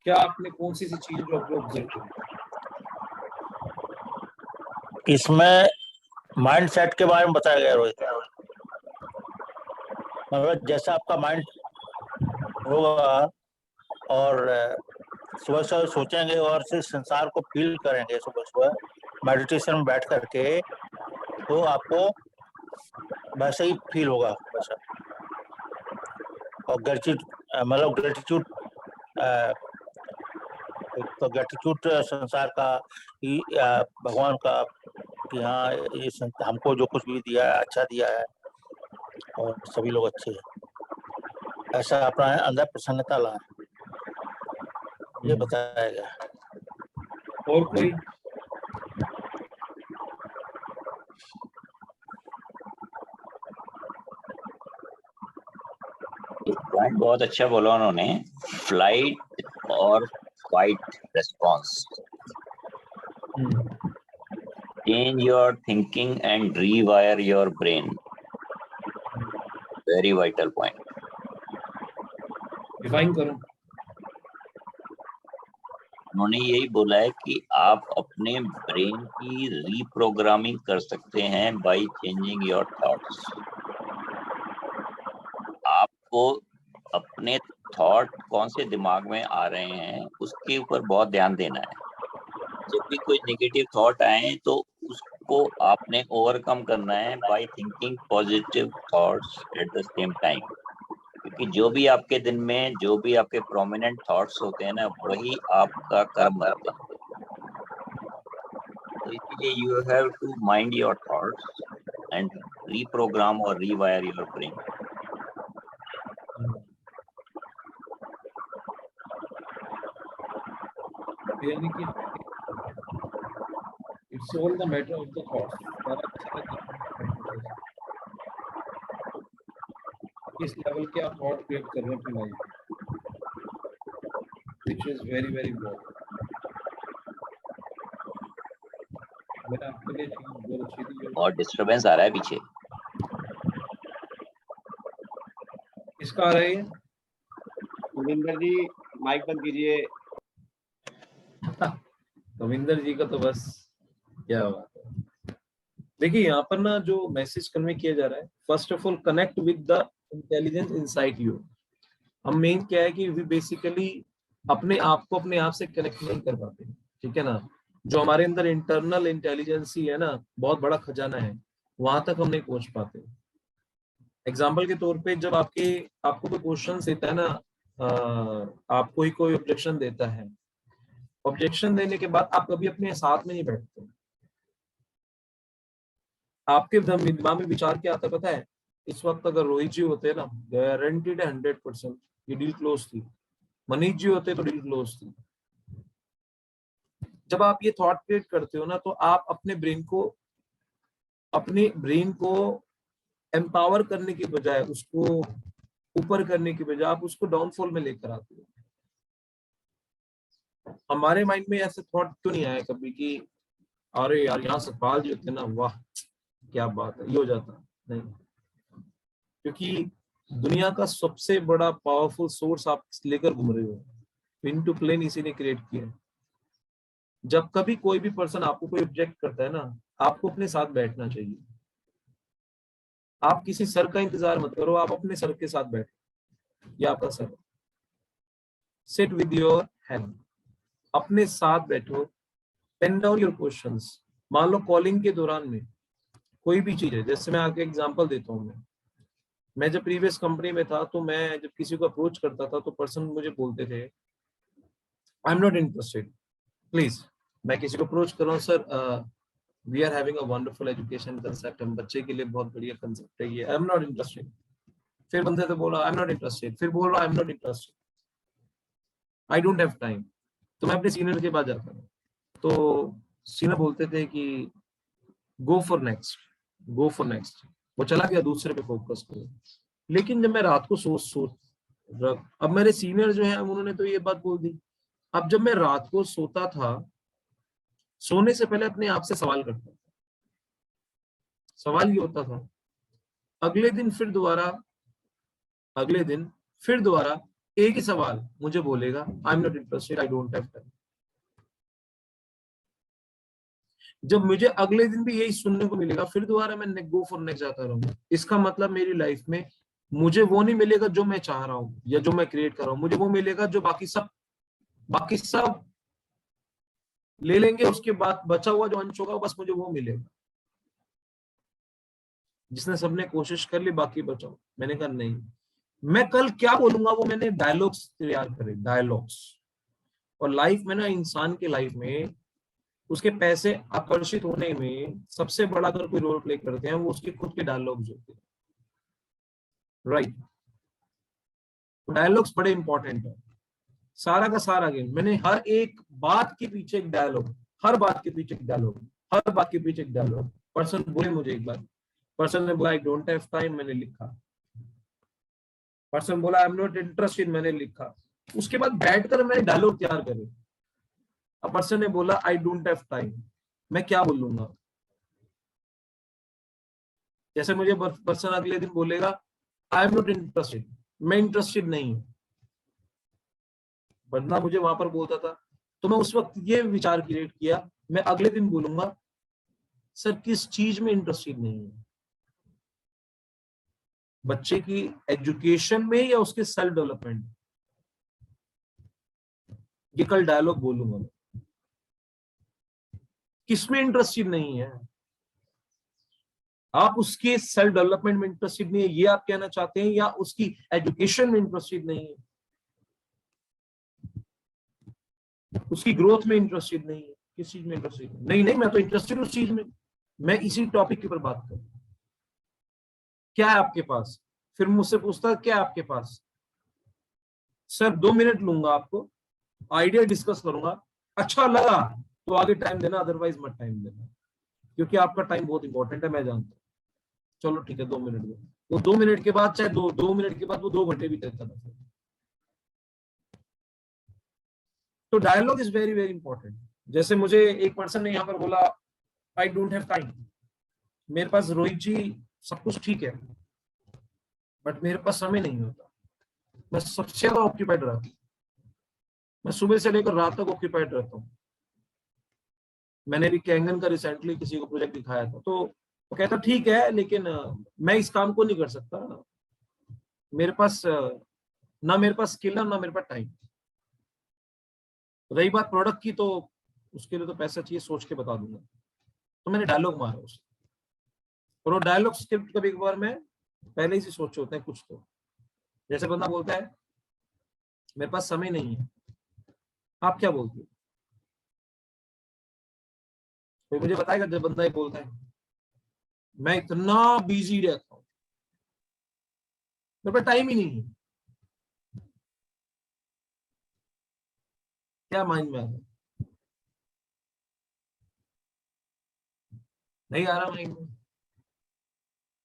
क्या आपने कौन सी चीज जो ऑब्जर्व की? इसमें माइंड सेट के बारे में बताया गया रोहित। मतलब जैसा आपका माइंड होगा और सुबह सुबह सोचेंगे और सिर्फ संसार को फील करेंगे सुबह सुबह मेडिटेशन में बैठ करके, तो आपको वैसे ही फील होगा वैसा। और ग्रेटिट्यूड तो ग्रेटिट्यूड संसार का कि भगवान का कि हाँ ये हमको जो कुछ भी दिया है अच्छा दिया है और सभी लोग अच्छे हैं, ऐसा अपना अंदर प्रसन्नता लाए, ये बताया गया। और कोई? पॉइंट बहुत अच्छा बोला उन्होंने, फ्लाइट और fight response. Change your thinking and रीवायर your brain, very vital point. Define करो। उन्होंने यही बोला है कि आप अपने ब्रेन की रीप्रोग्रामिंग कर सकते हैं बाय चेंजिंग योर थॉट्स। आपको अपने थॉट कौन से दिमाग में आ रहे हैं उसके ऊपर बहुत ध्यान देना है। जब भी कोई नेगेटिव थॉट आए तो उसको आपने ओवरकम करना है by thinking positive thoughts at the same time. कि जो भी आपके दिन में जो भी आपके प्रोमिनेंट थॉट्स होते हैं ना, वही आपका कर्म करते हैं। तो इसलिए you have to mind your thoughts and reprogram और रीवायर योर ब्रेन। यानी कि it's all the matter of the thoughts. किस लेवल के आप थॉट क्रिएट कर रहे हैं अपनी life, which is very very important. मैंने आपके लिए चीज बहुत अच्छी थी। और डिस्टरबेंस आ रहा है पीछे, किसका आ रहा है? रविंदर जी माइक बंद कीजिए। रविंदर जी का तो बस क्या बात है। देखिए यहाँ पर ना जो मैसेज कन्वे किया जा रहा है, first of all connect with the intelligence inside you. हम मेन क्या है कि वी बेसिकली अपने आप को अपने आप से कनेक्ट नहीं कर पाते, ठीक है ना। जो हमारे अंदर इंटरनल इंटेलिजेंसी है ना, बहुत बड़ा खजाना है, वहां तक हम नहीं पहुंच पाते। एग्जाम्पल के तौर पे जब आपको कोई क्वेश्चन देता है ना, आपको ही कोई ऑब्जेक्शन देता है, ऑब्जेक्शन देने के बाद आप कभी अपने साथ में नहीं बैठते। आपके दिमाग में विचार क्या आता है पता है? इस वक्त अगर रोहित जी होते ना, गारंटीड है 100% ये डील क्लोज थी। मनीष जी होते तो डील क्लोज थी। जब आप ये थॉट क्रिएट करते हो ना, तो आप अपने ब्रेन को एम्पावर करने की बजाय, उसको ऊपर करने की बजाय, आप उसको डाउनफॉल में लेकर आते हो। हमारे माइंड में ऐसे थॉट क्यों नहीं आया कभी कि अरे यार यहाँ सतपाल जी होते ना, वाह क्या बात है, ये हो जाता। नहीं, क्योंकि दुनिया का सबसे बड़ा पावरफुल सोर्स आप लेकर घूम रहे हो, पिन टू प्लेन इसी ने क्रिएट किया। जब कभी कोई भी पर्सन आपको कोई ऑब्जेक्ट करता है ना, आपको अपने साथ बैठना चाहिए। आप किसी सर का इंतजार मत करो, आप अपने सर के साथ बैठो। ये आपका sir, sit with your hand, अपने साथ बैठो, पेन डाउन योर क्वेश्चंस। मान लो कॉलिंग के दौरान में कोई भी चीज है, जैसे मैं आगे एग्जांपल देता हूँ। मैं जब प्रीवियस कंपनी में था, तो मैं जब किसी को अप्रोच करता था तो पर्सन मुझे बोलते थे I am not interested, please. मैं किसी को अप्रोच कर रहा हूँ, sir we are having a wonderful education concept, हम बच्चे के लिए बहुत बढ़िया कंसेप्ट है ये, आई एम नॉट इंटरेस्टेड। फिर बंदे तो बोला आई एम नॉट इंटरेस्टेड, फिर बोल रहा आई am not interested, I don't have time. तो मैं अपने सीनियर के पास जाता हूँ, तो सीनियर बोलते थे कि go for next, go for next. वो चला गया, दूसरे पे फोकस करो। लेकिन जब मैं रात को अब मेरे सीनियर जो है उन्होंने तो ये बात बोल दी। अब जब मैं रात को सोता था, सोने से पहले अपने आप से सवाल करता था। सवाल ये होता था, अगले दिन फिर दोबारा एक ही सवाल मुझे बोलेगा आई am not interested, I don't have time. जब मुझे अगले दिन भी यही सुनने को मिलेगा, फिर दोबारा मैं गो फॉर नेक्स्ट जाता रहूंगा, इसका मतलब मेरी लाइफ में मुझे वो नहीं मिलेगा जो मैं चाह रहा हूँ या जो मैं क्रिएट कर रहा हूँ। मुझे वो मिलेगा जो बाकी सब ले लेंगे, उसके बाद बचा हुआ जो अंश होगा बस मुझे वो मिलेगा। जिसने सबने कोशिश कर ली, बाकी बचाओ। मैंने कहा नहीं, मैं कल क्या बोलूंगा वो मैंने डायलॉग्स तैयार करे, डायलॉग्स। और लाइफ में ना, इंसान के लाइफ में उसके पैसे आकर्षित होने में सबसे बड़ा अगर कोई रोल प्ले करते हैं, वो उसके खुद के डायलॉग्स होते हैं, राइट। डायलॉग्स बड़े इंपॉर्टेंट है। सारा का सारा गेम, मैंने हर एक बात के पीछे एक डायलॉग, हर बात के पीछे एक डायलॉग, हर बात के पीछे एक डायलॉग। पर्सन बोले मुझे एक बार, पर्सन ने बोला आई डोंट हैव टाइम, मैंने लिखा। पर्सन बोला आई एम नॉट इंटरेस्टेड, मैंने लिखा। उसके बाद बैठकर मैंने डायलॉग तैयार करे। अब पर्सन ने बोला आई डोंट हैव टाइम, मैं क्या बोलूंगा? जैसे मुझे पर्सन अगले दिन बोलेगा आई एम नॉट इंटरेस्टेड, मैं इंटरेस्टेड नहीं हूं, वरना मुझे वहां पर बोलता था। तो मैं उस वक्त ये विचार क्रिएट किया, मैं अगले दिन बोलूंगा सर किस चीज में इंटरेस्टेड नहीं है, बच्चे की एजुकेशन में या उसके सेल्फ डेवलपमेंट। ये कल डायलॉग बोलूंगा मैं। किसमें इंटरेस्टेड नहीं है, आप उसके सेल्फ डेवलपमेंट में इंटरेस्टेड नहीं है, ये आप कहना चाहते हैं, या उसकी एजुकेशन में इंटरेस्टेड नहीं है, उसकी ग्रोथ में इंटरेस्टेड नहीं है, किस चीज में इंटरेस्टेड नहीं? नहीं, मैं तो इंटरेस्टेड उस चीज में, मैं इसी टॉपिक के ऊपर बात करूं। क्या है आपके पास? फिर मुझसे पूछता क्या है आपके पास? सर 2 मिनट लूंगा, आपको आइडिया डिस्कस करूंगा, अच्छा लगा तो आगे टाइम देना, अदरवाइज मत टाइम देना, क्योंकि आपका टाइम बहुत इंपॉर्टेंट है, मैं जानता हूँ। चलो ठीक है, 2 मिनट दो, वो 2 मिनट के बाद चाहे 2 मिनट के बाद वो 2 घंटे भी देता था। तो dialogue is very very important. जैसे मुझे एक पर्सन ने यहाँ पर बोला आई डोंट हैव टाइम, मेरे पास रोहित जी सब कुछ ठीक है बट मेरे पास समय नहीं होता, मैं सबसे ज्यादा ऑक्यूपाइड रहता हूँ, मैं सुबह से लेकर रात तक ऑक्यूपाइड रहता हूँ। मैंने भी कैंगन का रिसेंटली किसी को प्रोजेक्ट दिखाया था, तो वो कहता ठीक है लेकिन मैं इस काम को नहीं कर सकता, मेरे पास ना मेरे पास स्किल है ना मेरे पास टाइम। रही बात प्रोडक्ट की, तो उसके लिए तो पैसा चाहिए, सोच के बता दूंगा। तो मैंने डायलॉग मारा उसे, और वो डायलॉग स्क्रिप्ट कभी कभार मैं पहले ही से सोचे होते हैं कुछ। तो जैसे बंदा बोलता है मेरे पास समय नहीं है, आप क्या बोलते हो? कोई मुझे बताएगा जब बंदा ये बोलता है मैं इतना बिजी रहता हूँ, मेरे पास टाइम ही नहीं है, क्या माइंड में आ रहा? नहीं आ रहा माइंड में?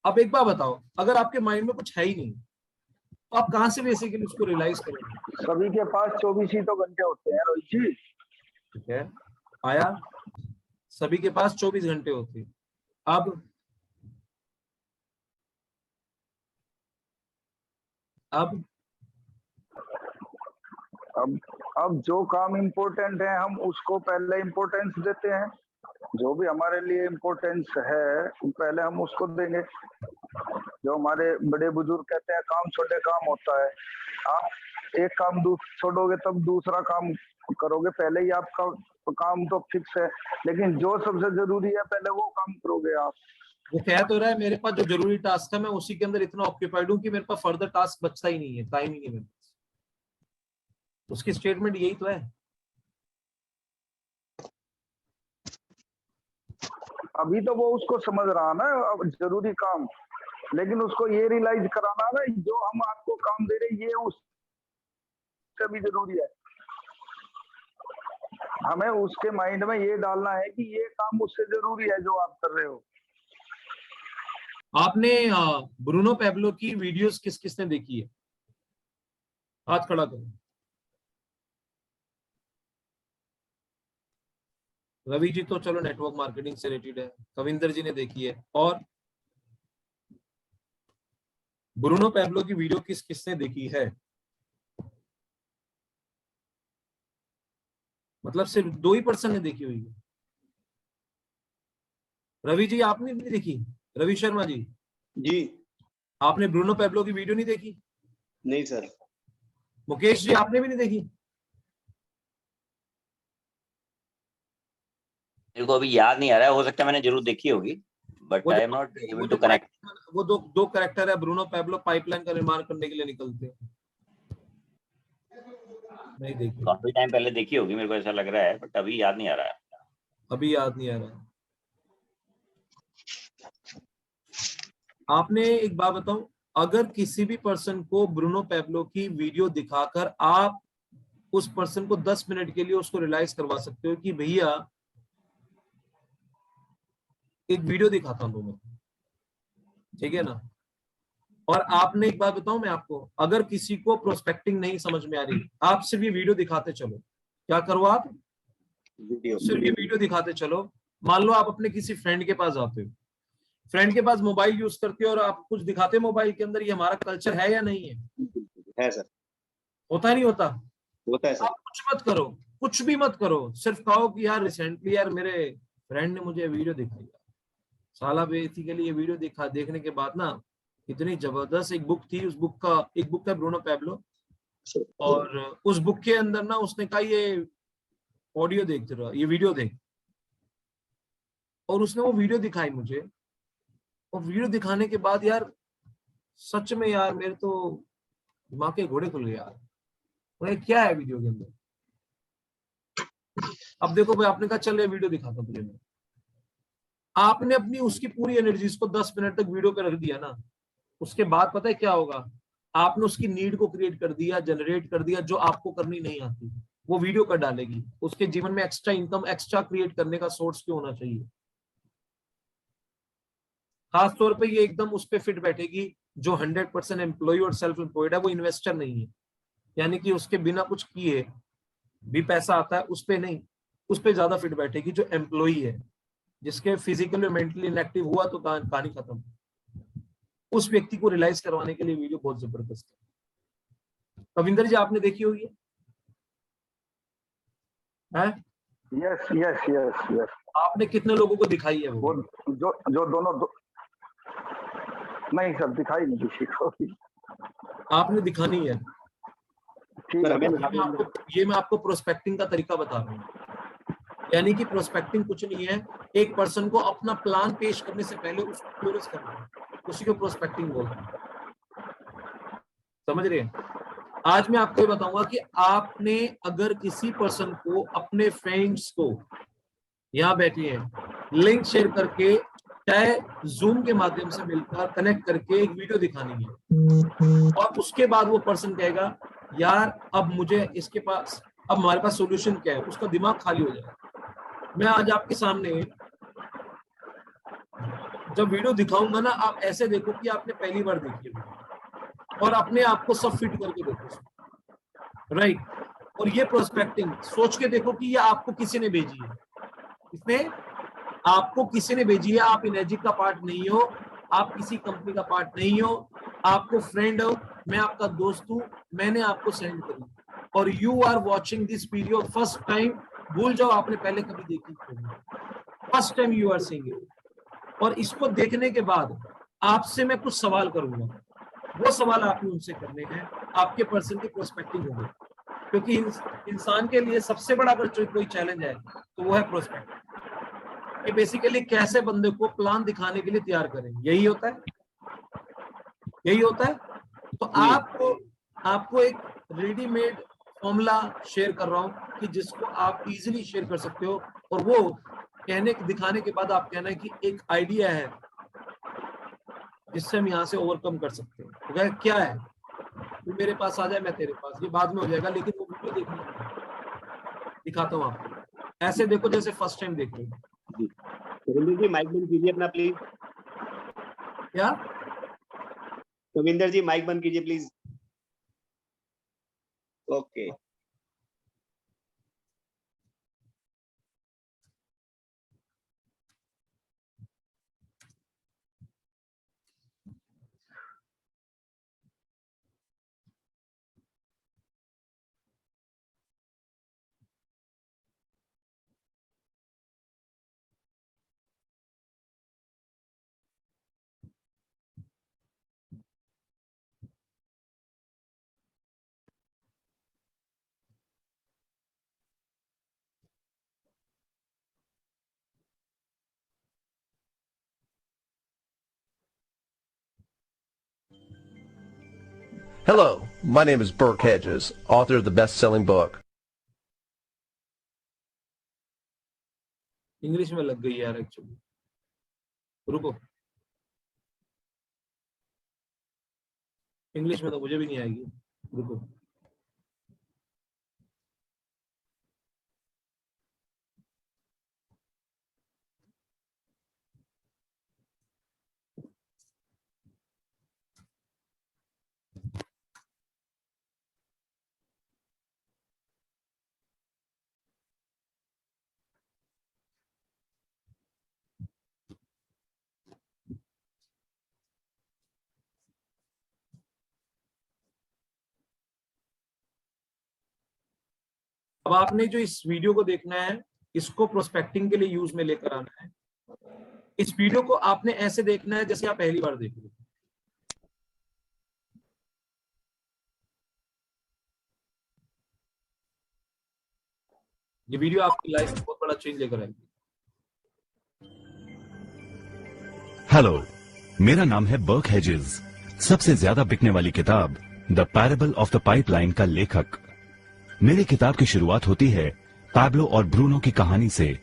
अब एक बार बताओ, अगर आपके माइंड में कुछ है ही नहीं तो आप कहां से बेसिकली उसको रियलाइज करोगे? सभी के पास 24 ही तो घंटे होते हैं रोहित जी। ठीक है, आया, सभी के पास 24 घंटे होते हैं। अब जो काम इम्पोर्टेंट है हम उसको पहले इम्पोर्टेंस देते हैं, जो भी हमारे लिए इम्पोर्टेंस है पहले हम उसको देंगे। जो हमारे बड़े बुजुर्ग कहते हैं काम छोटे काम होता है, आप एक काम छोड़ोगे तब दूसरा काम करोगे, पहले ही आपका काम तो फिक्स है, लेकिन जो सबसे जरूरी है पहले वो काम करोगे आप। वो कह तो रहा है मेरे पास जो जरूरी टास्क है मैं उसी के अंदर इतना ऑक्यूपाइड हूँ कि मेरे पास फर्दर टास्क बचता ही नहीं है, टाइम ही नहीं मेरे पास। उसकी स्टेटमेंट यही तो है। अभी तो वो उसको समझ रहा ना अब जरूरी काम, लेकिन उसको ये रियलाइज कराना ना जो हम आपको काम दे रहे ये उससे भी जरूरी है। हमें उसके माइंड में ये डालना है कि ये काम उससे जरूरी है जो आप कर रहे हो। आपने ब्रूनो पैब्लो की वीडियोस किस किसने देखी है? हाथ खड़ा करो। रवि जी तो चलो नेटवर्क मार्केटिंग से रिलेटेड है, कविंदर जी ने देखी है, और ब्रूनो पैब्लो की वीडियो किस किसने देखी है? मतलब सिर्फ 2 ही पर्सन ने देखी हुई है। रवि जी आपने नहीं देखी? रवि शर्मा जी जी आपने ब्रूनो पैब्लो की वीडियो नहीं देखी? नहीं सर। मुकेश जी आपने भी नहीं देखी? मेरे को अभी याद नहीं आ रहा है, हो सकता है मैंने जरूर देखी होगी, but I am not able to connect. वो दो कैरेक्टर है, ब्रूनो पैब्लो पाइपलाइन का निर्माण करने के लिए निकलते हैं। नहीं देखी? काफी टाइम पहले देखी होगी, मेरे को ऐसा लग रहा है, बट अभी याद नहीं आ रहा है। अभी याद नहीं आ रहा। आपने एक बात बताऊं, अगर किसी भी पर्सन को ब्रूनो पैब्लो की वीडियो दिखाकर आप उस पर्सन को 10 मिनट के लिए उसको रियलाइज करवा सकते हो कि भैया एक वीडियो दिखाता हूं तुम्हें, ठीक है ना? और आपने एक बात बताऊं मैं आपको, अगर किसी को प्रोस्पेक्टिंग नहीं समझ में आ रही, आप सिर्फ ये वीडियो दिखाते चलो। क्या करो आप? सिर्फ ये वीडियो दिखाते चलो। मान लो आप अपने किसी फ्रेंड के पास जाते हो, फ्रेंड के पास मोबाइल यूज करते हो और आप कुछ दिखाते हो मोबाइल के अंदर, ये हमारा कल्चर है या नहीं है? है सर। होता नहीं होता? होता है सर। आप कुछ मत करो, कुछ भी मत करो, सिर्फ कहो कि यार रिसेंटली यार मेरे फ्रेंड ने मुझे वीडियो दिखाई, साला बेसिकली ये वीडियो देखने के बाद ना इतनी जबरदस्त एक बुक थी, उस बुक का एक बुक है ब्रूनो पैब्लो, और उस बुक के अंदर ना उसने कहा ये ऑडियो देखते रहो, ये वीडियो देख, और उसने वो वीडियो दिखाई मुझे, और वीडियो दिखाने के बाद यार सच में यार मेरे तो दिमाग के घोड़े खुल गए यार, भाई क्या है वीडियो के अंदर। अब देखो भाई, आपने कहा चल ये वीडियो दिखाता हूं तुझे मैं, आपने अपनी उसकी पूरी एनर्जीज को 10 मिनट तक वीडियो पे रख दिया ना, उसके बाद पता है क्या होगा, आपने उसकी नीड को क्रिएट कर दिया, जनरेट कर दिया, जो आपको करनी नहीं आती वो वीडियो कर डालेगी। उसके जीवन में एक्स्ट्रा इनकम, एक्स्ट्रा क्रिएट करने का सोर्स क्यों होना चाहिए। खास तौर पे ये एकदम उस पे फिट बैठेगी जो 100% एम्प्लॉय और सेल्फ एम्प्लॉयड है, वो इन्वेस्टर नहीं है, यानी कि उसके बिना कुछ किए भी पैसा आता है, उस पे नहीं, उस पे ज्यादा फिट बैठेगी जो एम्प्लॉय है, जिसके फिजिकली और मेंटली इनएक्टिव हुआ तो कहानी खत्म। उस व्यक्ति को रियलाइज करवाने के लिए वीडियो बहुत जबरदस्त है। रविंदर जी आपने देखी होगी है? Yes yes yes yes. आपने कितने लोगों को दिखाई है वो जो दोनों नहीं सर, दिखाई नहीं किसी को। आपने दिखानी है। ठीक है। ये मैं आपको प्रोस्पेक्टिंग का तरीका बता रहा हूँ। यानी कि प्रोस्पेक्टिंग कुछ नहीं है, एक पर्सन को अपना प्लान पेश करने से पहले उसको क्लोज करना है, उसी को प्रोस्पेक्टिंग बोलते हैं। समझ रहे हैं? आज मैं आपको ये बताऊंगा कि आपने अगर किसी पर्सन को, अपने फ्रेंड्स को, यहाँ बैठे हैं, लिंक शेयर करके चाहे जूम के माध्यम से मिलकर कनेक्ट करके एक वीडियो दिखानी है, और उसके बाद वो पर्सन कहेगा यार अब मुझे इसके पास, अब हमारे पास सॉल्यूशन क्या है, उसका दिमाग खाली हो जाएगा। मैं आज आपके सामने जब वीडियो दिखाऊंगा ना, आप ऐसे देखो कि आपने पहली बार देखी है और अपने आप को सब फिट करके देखो, राइट। और ये प्रोस्पेक्टिंग सोच के देखो कि ये आपको किसी ने भेजी है, इसने आपको किसी ने भेजी है, आप एनर्जी का पार्ट नहीं हो, आप किसी कंपनी का पार्ट नहीं हो, आपको फ्रेंड हो, मैं आपका दोस्त हूं, मैंने आपको सेंड करी, और you are watching this video first time. भूल जाओ आपने पहले कभी देखी, first time you are seeing it. और इसको देखने के बाद आपसे मैं कुछ सवाल करूंगा, वो सवाल आपने उनसे करने हैं, आपके पर्सन की प्रोस्पेक्टिंग होगी, क्योंकि इंसान के लिए सबसे बड़ा अगर कोई चैलेंज है तो वो है प्रोस्पेक्टिंग। ये बेसिकली कैसे बंदे को प्लान दिखाने के लिए तैयार करें, यही होता है, यही होता है। तो आपको एक रेडीमेड फॉर्मूला शेयर कर रहा हूं कि जिसको आप इजीली शेयर कर सकते हो, और वो कहने दिखाने के बाद आप कहना है कि एक आइडिया है जिससे हम यहाँ से ओवरकम कर सकते हैं। तो क्या है, तू मेरे पास आ जाए, मैं तेरे पास, ये बाद में हो जाएगा, लेकिन वो वीडियो देखना दिखाता हूँ आपको। ऐसे देखो जैसे फर्स्ट टाइम देख रहे हो। रविंदर जी माइक बंद कीजिए अपना प्लीज। क्या रविंदर जी माइक बंद कीजिए please. Okay Hello, my name is Burke Hedges, author of the best-selling book. English में लग गई यार एक्चुअली, रुको, इंग्लिश में तो मुझे भी नहीं आएगी, रुको। अब आपने जो इस वीडियो को देखना है, इसको प्रोस्पेक्टिंग के लिए यूज में लेकर आना है। इस वीडियो को आपने ऐसे देखना है जैसे आप पहली बार देख रहे हो। ये वीडियो आपकी लाइफ में बहुत बड़ा चेंज लेकर आएगी। Hello, मेरा नाम है बर्क हेजेस, सबसे ज्यादा बिकने वाली किताब the parable of the pipeline का लेखक। मेरी किताब की शुरुआत होती है पैब्लो और ब्रूनो की कहानी से,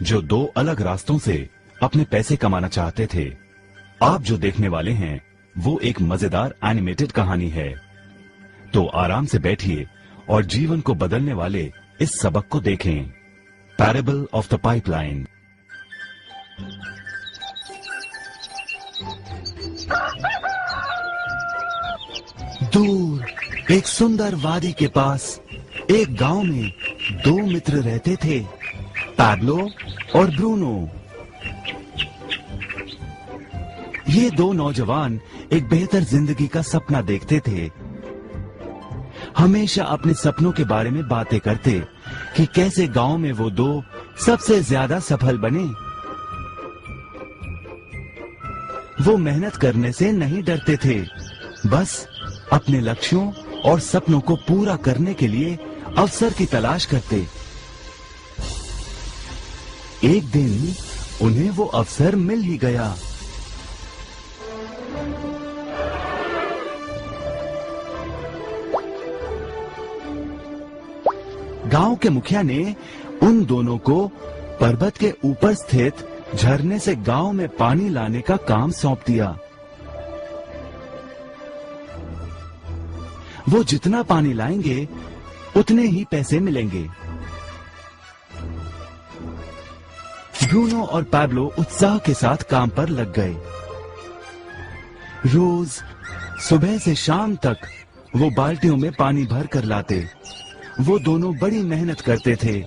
जो दो अलग रास्तों से अपने पैसे कमाना चाहते थे। आप जो देखने वाले हैं वो एक मजेदार एनिमेटेड कहानी है। तो आराम से बैठिए और जीवन को बदलने वाले इस सबक को देखें, पैराबल ऑफ द पाइपलाइन। दूर एक सुंदर वादी के पास एक गांव में दो मित्र रहते थे, पैब्लो और ब्रूनो। ये दो नौजवान एक बेहतर जिंदगी का सपना देखते थे। हमेशा अपने सपनों के बारे में बातें करते कि कैसे गांव में वो दो सबसे ज्यादा सफल बने। वो मेहनत करने से नहीं डरते थे, बस अपने लक्ष्यों और सपनों को पूरा करने के लिए अवसर की तलाश करते। एक दिन उन्हें वो अवसर मिल ही गया। गांव के मुखिया ने उन दोनों को पर्वत के ऊपर स्थित झरने से गांव में पानी लाने का काम सौंप दिया। वो जितना पानी लाएंगे उतने ही पैसे मिलेंगे। ब्रूनो और पैब्लो उत्साह के साथ काम पर लग गए। रोज सुबह से शाम तक वो बाल्टियों में पानी भर कर लाते। वो दोनों बड़ी मेहनत करते थे।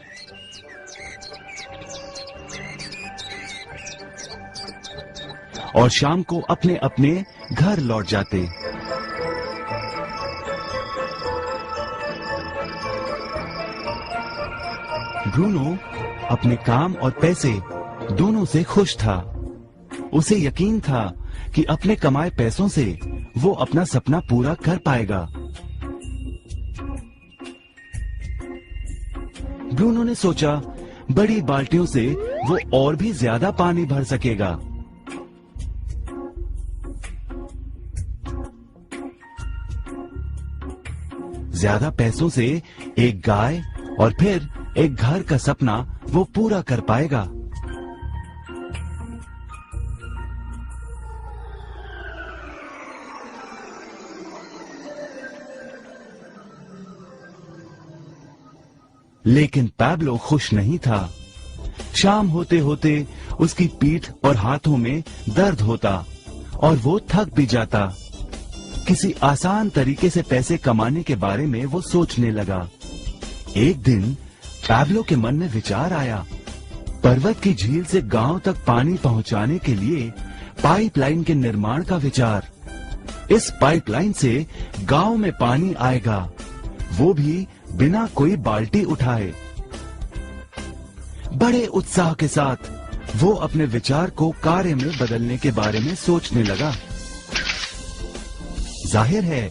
और शाम को अपने अपने घर लौट जाते। ब्रूनो अपने काम और पैसे दोनों से खुश था। उसे यकीन था कि अपने कमाए पैसों से वो अपना सपना पूरा कर पाएगा। ब्रूनो ने सोचा बड़ी बाल्टियों से वो और भी ज्यादा पानी भर सकेगा। ज्यादा पैसों से एक गाय और फिर एक घर का सपना वो पूरा कर पाएगा। लेकिन पैब्लो खुश नहीं था। शाम होते होते उसकी पीठ और हाथों में दर्द होता और वो थक भी जाता। किसी आसान तरीके से पैसे कमाने के बारे में वो सोचने लगा। एक दिन पैब्लो के मन में विचार आया, पर्वत की झील से गांव तक पानी पहुंचाने के लिए पाइपलाइन के निर्माण का विचार। इस पाइपलाइन से गांव में पानी आएगा, वो भी बिना कोई बाल्टी उठाए। बड़े उत्साह के साथ वो अपने विचार को कार्य में बदलने के बारे में सोचने लगा। जाहिर है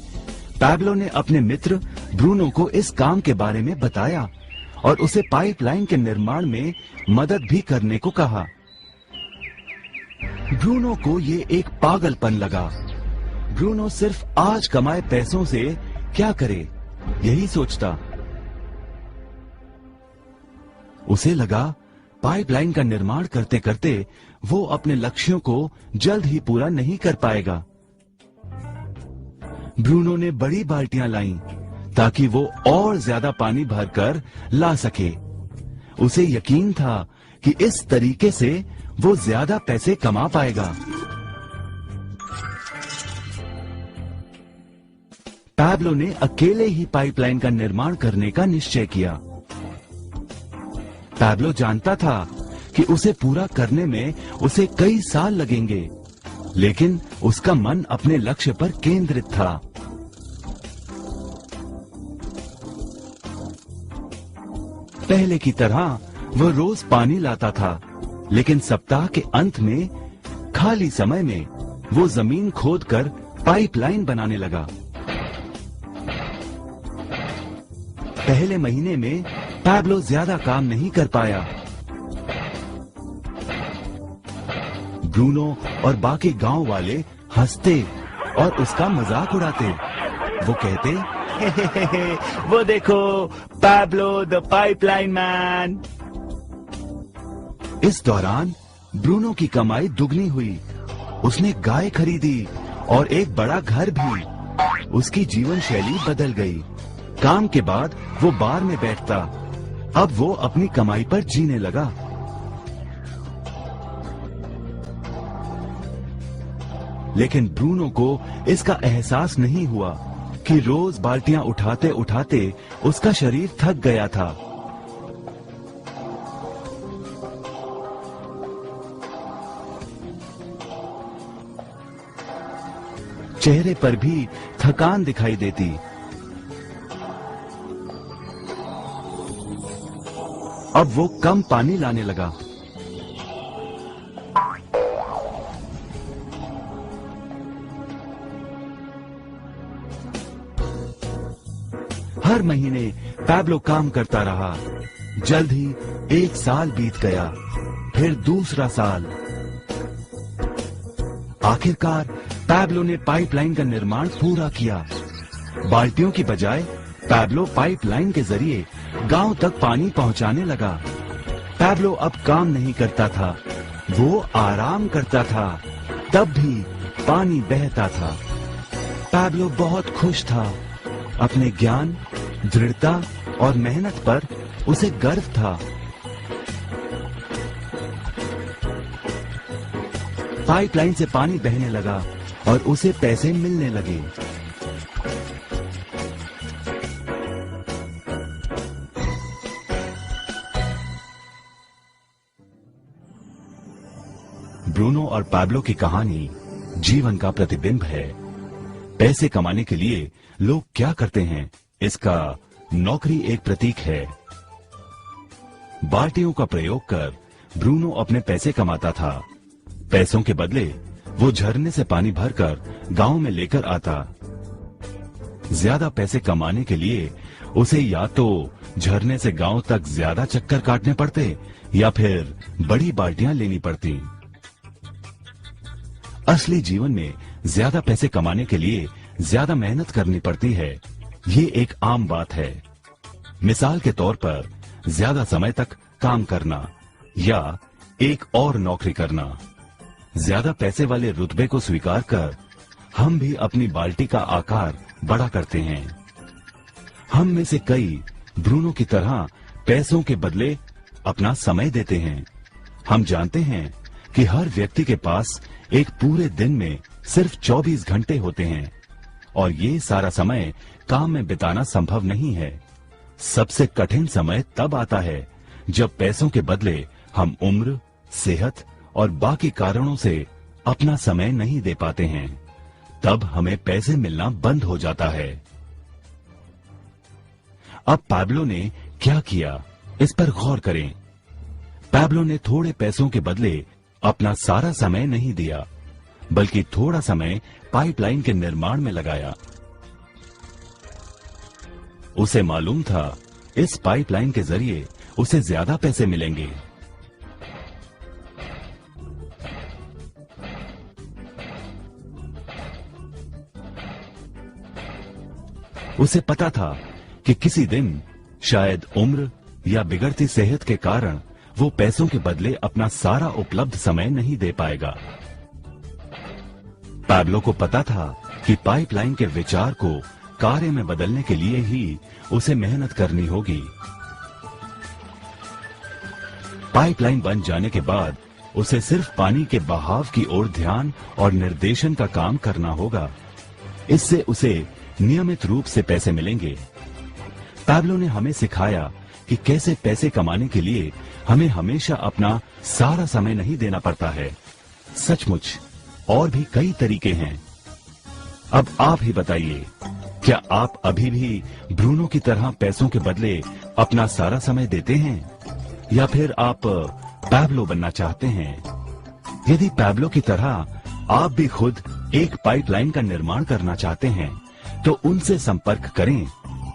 पैब्लो ने अपने मित्र ब्रूनो को इस काम के बारे में बताया और उसे पाइपलाइन के निर्माण में मदद भी करने को कहा। ब्रूनो को ये एक पागलपन लगा। ब्रूनो सिर्फ आज कमाए पैसों से क्या करे, यही सोचता। उसे लगा पाइपलाइन का निर्माण करते करते वो अपने लक्ष्यों को जल्द ही पूरा नहीं कर पाएगा। ब्रूनो ने बड़ी बाल्टियां लाईं ताकि वो और ज्यादा पानी भरकर ला सके। उसे यकीन था कि इस तरीके से वो ज्यादा पैसे कमा पाएगा। पैब्लो ने अकेले ही पाइपलाइन का निर्माण करने का निश्चय किया। पैब्लो जानता था कि उसे पूरा करने में उसे कई साल लगेंगे, लेकिन उसका मन अपने लक्ष्य पर केंद्रित था। पहले की तरह वो रोज पानी लाता था, लेकिन सप्ताह के अंत में खाली समय में वो जमीन खोदकर पाइपलाइन बनाने लगा। पहले महीने में पैब्लो ज्यादा काम नहीं कर पाया। ब्रूनो और बाकी गांव वाले हंसते और उसका मजाक उड़ाते। वो कहते, "हे, वो देखो पैब्लो द पाइपलाइन मैन।" इस दौरान ब्रूनो की कमाई दुगनी हुई। उसने गाय खरीदी और एक बड़ा घर भी। उसकी जीवन शैली बदल गई। काम के बाद वो बार में बैठता, अब वो अपनी कमाई पर जीने लगा। लेकिन ब्रूनो को इसका एहसास नहीं हुआ कि रोज बाल्टियां उठाते उठाते उसका शरीर थक गया था। चेहरे पर भी थकान दिखाई देती। अब वो कम पानी लाने लगा। हर महीने पैब्लो काम करता रहा। जल्द ही 1 साल बीत गया, फिर दूसरा साल। आखिरकार पैब्लो ने पाइपलाइन का निर्माण पूरा किया। बाल्टियों की बजाय पैब्लो पाइपलाइन के जरिए गांव तक पानी पहुंचाने लगा। पैब्लो अब काम नहीं करता था, वो आराम करता था, तब भी पानी बहता था। पैब्लो बहुत खुश था। अपने ज्ञान, दृढ़ता और मेहनत पर उसे गर्व था। पाइपलाइन से पानी बहने लगा और उसे पैसे मिलने लगे। ब्रूनो और पैब्लो की कहानी जीवन का प्रतिबिंब है। पैसे कमाने के लिए लोग क्या करते हैं, इसका नौकरी एक प्रतीक है। बाल्टियों का प्रयोग कर ब्रूनो अपने पैसे कमाता था। पैसों के बदले वो झरने से पानी भरकर गांव में लेकर आता। ज्यादा पैसे कमाने के लिए उसे या तो झरने से गांव तक ज्यादा चक्कर काटने पड़ते या फिर बड़ी बाल्टियां लेनी पड़ती। असली जीवन में ज्यादा पैसे कमाने के लिए ज्यादा मेहनत करनी पड़ती है, ये एक आम बात है। मिसाल के तौर पर ज्यादा समय तक काम करना या एक और नौकरी करना। ज्यादा पैसे वाले रुतबे को स्वीकार कर हम भी अपनी बाल्टी का आकार बड़ा करते हैं। हम में से कई ब्रूनो की तरह पैसों के बदले अपना समय देते हैं। हम जानते हैं कि हर व्यक्ति के पास एक पूरे दिन में सिर्फ 24 घंटे होते हैं और ये सारा समय काम में बिताना संभव नहीं है। सबसे कठिन समय तब आता है जब पैसों के बदले हम उम्र, सेहत और बाकी कारणों से अपना समय नहीं दे पाते हैं। तब हमें पैसे मिलना बंद हो जाता है। अब पैब्लो ने क्या किया, इस पर गौर करें। पैब्लो ने थोड़े पैसों के बदले अपना सारा समय नहीं दिया, बल्कि थोड़ा समय पाइपलाइन के निर्माण में लगाया। उसे मालूम था इस पाइपलाइन के जरिए उसे ज्यादा पैसे मिलेंगे। उसे पता था कि किसी दिन शायद उम्र या बिगड़ती सेहत के कारण वो पैसों के बदले अपना सारा उपलब्ध समय नहीं दे पाएगा। पैब्लो को पता था कि पाइपलाइन के विचार को कार्य में बदलने के लिए ही उसे मेहनत करनी होगी। पाइपलाइन बन जाने के बाद उसे सिर्फ पानी के बहाव की ओर ध्यान और निर्देशन का काम करना होगा। इससे उसे नियमित रूप से पैसे मिलेंगे। पैब्लो ने हमें सिखाया कि कैसे पैसे कमाने के लिए हमें हमेशा अपना सारा समय नहीं देना पड़ता है। सचमुच और भी कई तरीके हैं। अब आप ही बताइए, क्या आप अभी भी ब्रूनो की तरह पैसों के बदले अपना सारा समय देते हैं या फिर आप पैब्लो बनना चाहते हैं? यदि पैब्लो की तरह आप भी खुद एक पाइपलाइन का निर्माण करना चाहते हैं तो उनसे संपर्क करें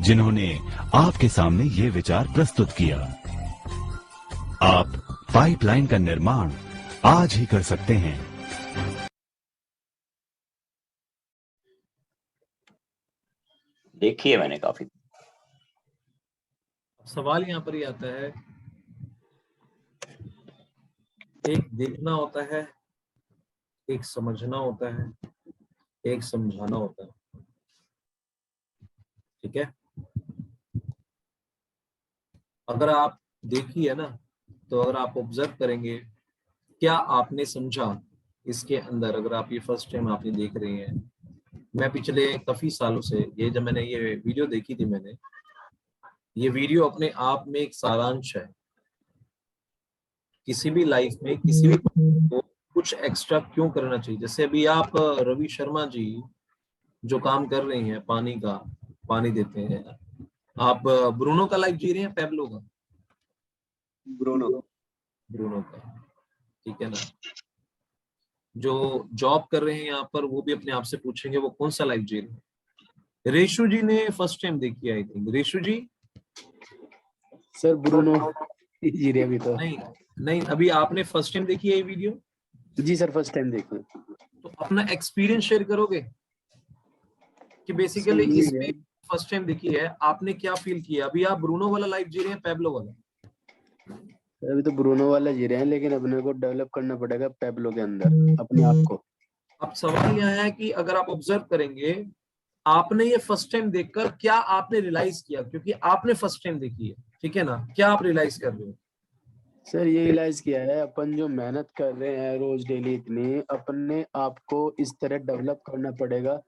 जिन्होंने आपके सामने ये विचार प्रस्तुत किया। आप पाइपलाइन का निर्माण आज ही कर सकते हैं। देखी है मैंने काफी। सवाल यहाँ पर ये आता है, एक देखना होता है, एक समझना होता है, एक समझाना होता है। ठीक है, अगर आप देखिए ना, तो अगर आप ऑब्जर्व करेंगे, क्या आपने समझा इसके अंदर? अगर आप ये फर्स्ट टाइम आपने देख रहे हैं, मैं पिछले काफी सालों से ये जब मैंने ये वीडियो देखी थी, मैंने ये वीडियो अपने आप में एक सारांश है। किसी भी लाइफ में किसी भी को कुछ एक्स्ट्रा क्यों करना चाहिए। जैसे अभी आप रवि शर्मा जी जो काम कर रहे हैं, पानी का, पानी देते हैं, आप ब्रूनो का लाइफ जी रहे हैं, पैब्लो का? ब्रूनो का, ठीक है ना। जो जॉब कर रहे हैं यहाँ पर, वो भी अपने आप से पूछेंगे वो कौन सा लाइफ जी रहे हैं। रेशु जी ने फर्स्ट टाइम देखी, I think. Reshu ji sir Bruno जी रहे अभी तो नहीं, अभी आपने फर्स्ट टाइम देखी है ये वीडियो? जी सर, फर्स्ट टाइम देखी। तो अपना एक्सपीरियंस शेयर करोगे कि बेसिकली इसमें फर्स्ट टाइम देखी है, आपने क्या फील किया? अभी आप ब्रूनो वाला लाइफ जी रहे हैं, पैब्लो वाला? अभी तो ब्रूनो वाला जी रहे हैं, लेकिन अपने को डेवलप करना पड़ेगा पैब्लो के अंदर अपने आप को। अब सवाल यह है कि अगर आप ऑब्जर्व करेंगे, आपने ये फर्स्ट टाइम देखकर क्या आपने रियलाइज किया? क्योंकि आपने फर्स्ट टाइम देखी है, ठीक है ना, क्या आप रियलाइज कर रहे हो? सर ये रियलाइज किया है, अपन जो मेहनत कर रहे हैं रोज डेली, इतनी अपने आप को इस तरह डेवलप करना पड़ेगा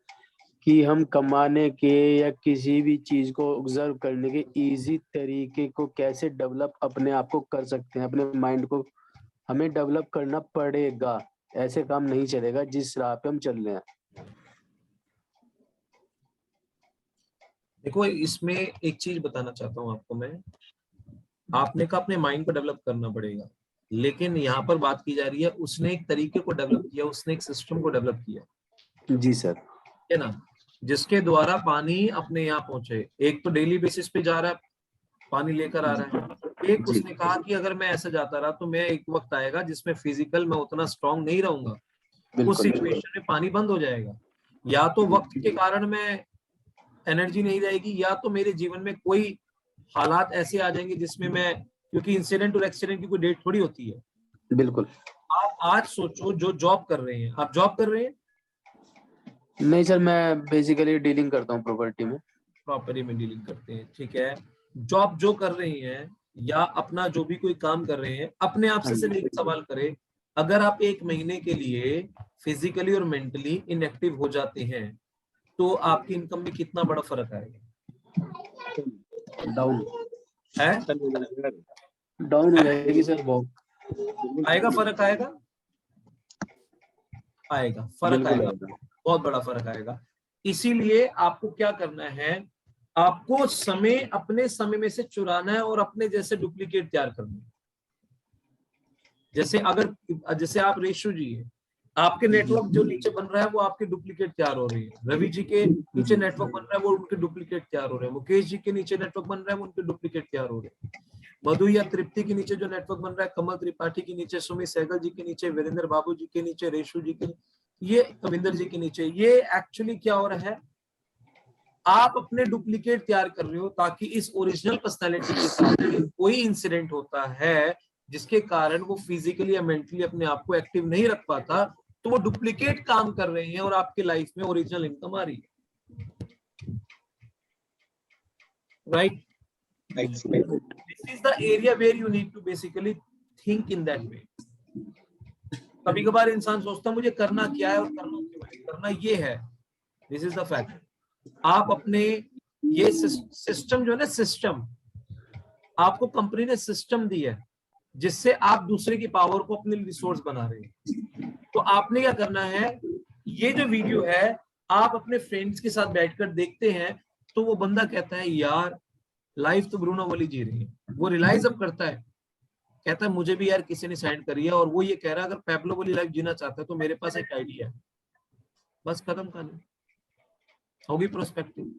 कि हम कमाने के या किसी भी चीज को ऑब्जर्व करने के इजी तरीके को कैसे डेवलप अपने आप को कर सकते हैं। अपने माइंड को हमें डेवलप करना पड़ेगा, ऐसे काम नहीं चलेगा जिस राह पे हम चल रहे हैं। देखो, इसमें एक चीज बताना चाहता हूँ आपको मैं। आपने कहा अपने माइंड को डेवलप करना पड़ेगा, लेकिन यहाँ पर बात की जा रही है उसने एक तरीके को डेवलप किया, उसने एक सिस्टम को डेवलप किया। जी सर, है ना, जिसके द्वारा पानी अपने यहाँ पहुंचे। एक तो डेली बेसिस पे जा रहा है, पानी लेकर आ रहा है। एक उसने कहा कि अगर मैं ऐसा जाता रहा तो मैं एक वक्त आएगा जिसमें फिजिकल मैं उतना स्ट्रांग नहीं रहूंगा, उस सिचुएशन में पानी बंद हो जाएगा। या तो वक्त के कारण मैं एनर्जी नहीं रहेगी, या तो मेरे जीवन में कोई हालात ऐसे आ जाएंगे जिसमें मैं, क्योंकि इंसिडेंट और एक्सीडेंट की कोई डेट थोड़ी होती है। बिल्कुल। आप आज सोचो, जो जॉब कर रहे हैं, आप जॉब कर रहे हैं? नहीं सर, मैं बेसिकली डीलिंग करता हूँ प्रॉपर्टी में। प्रॉपर्टी में डीलिंग करते हैं, ठीक है। जॉब जो कर रही हैं या अपना जो भी कोई काम कर रहे हैं, अपने आप से सिर्फ एक सवाल करें, अगर आप एक महीने के लिए फिजिकली और मेंटली इनएक्टिव हो जाते हैं तो आपकी इनकम में कितना बड़ा फर्क आएगा? डाउन है, डाउन हो जाएगी सर, बहुत आएगा, फर्क आएगा, आएगा, फर्क आएगा, बहुत बड़ा फर्क आएगा। इसीलिए आपको क्या करना है, आपको समय अपने समय में से चुराना है और अपने जैसे डुप्लीकेट तैयार करना है। जैसे आप रेशु जी है, आपके नेटवर्क जो नीचे बन रहा है वो आपके डुप्लीकेट तैयार हो रही है। रवि जी के नीचे नेटवर्क बन रहा है वो उनके डुप्लीकेट तैयार हो रहे हैं। मुकेश जी के नीचे नेटवर्क बन रहा है वो उनके डुप्लीकेट तैयार हो रहे हैं। मधु या तृप्ति के नीचे जो नेटवर्क बन रहा है, कमल त्रिपाठी के नीचे, सुमित सहगल जी के नीचे, वीरेंद्र बाबू जी के नीचे, रेशु जी के, ये कविंदर जी के नीचे, ये एक्चुअली क्या हो रहा है, आप अपने डुप्लीकेट तैयार कर रहे हो ताकि इस ओरिजिनल पर्सनालिटी के साथ कोई इंसिडेंट होता है जिसके कारण वो फिजिकली या मेंटली अपने आप को एक्टिव नहीं रख पाता, तो वो डुप्लीकेट काम कर रहे हैं और आपके लाइफ में ओरिजिनल इनकम आ रही है। Right, this is the area where you need to basically think in that way. कभी कभार इंसान सोचता है मुझे करना क्या है और करना क्यों है, करना ये है, दिस इज द फैक्ट। आप अपने ये सिस्टम जो है ना, सिस्टम आपको कंपनी ने सिस्टम दी है जिससे आप दूसरे की पावर को अपने रिसोर्स बना रहे हैं। तो आपने क्या करना है, ये जो वीडियो है आप अपने फ्रेंड्स के साथ बैठकर देखते हैं तो वो बंदा कहता है यार लाइफ तो ब्रूनो वाली जी रही है, वो रियलाइज अब करता है, कहता है मुझे भी यार किसी ने साइन करी है, और वो ये कह रहा है अगर पैब्लो वाली लाइफ जीना चाहता है तो मेरे पास एक आइडिया है, बस खत्म कहानी, होगी प्रोस्पेक्टिव।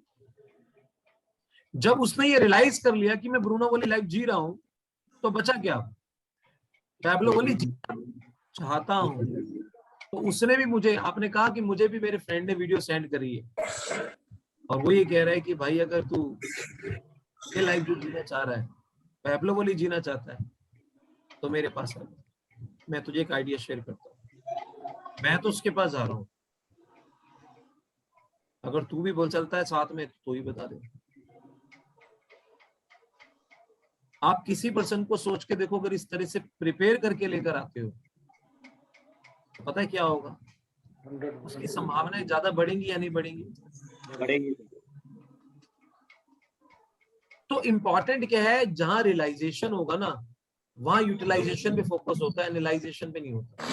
जब उसने ये रियलाइज कर लिया कि मैं ब्रूनो वाली लाइफ जी रहा हूं तो बचा क्या, पैब्लो वाली जी, चाहता हूँ, तो उसने भी मुझे, आपने कहा कि मुझे भी मेरे फ्रेंड ने वीडियो सेंड करी है और वो ये कह रहा है कि भाई अगर तू ये लाइफ जो जीना चाह रहा है, पैब्लो वाली जीना चाहता है, तो मेरे पास आ, मैं तुझे एक आइडिया शेयर करता हूँ। मैं तो उसके पास जा रहा हूँ, अगर तू भी बोल चलता है साथ में तो ही बता दे। आप किसी पर्सन को सोच के देखो, अगर इस तरह से प्रिपेयर करके लेकर आते हो तो पता है क्या होगा, उसकी संभावनाएं ज्यादा बढ़ेंगी या नहीं बढ़ेंगी? बढ़ेगी। तो इम्पोर्टेंट क्या है, जहां रियलाइजेशन होगा ना वहां यूटिलाइजेशन पे फोकस होता है, एनालाइजेशन पे नहीं होता।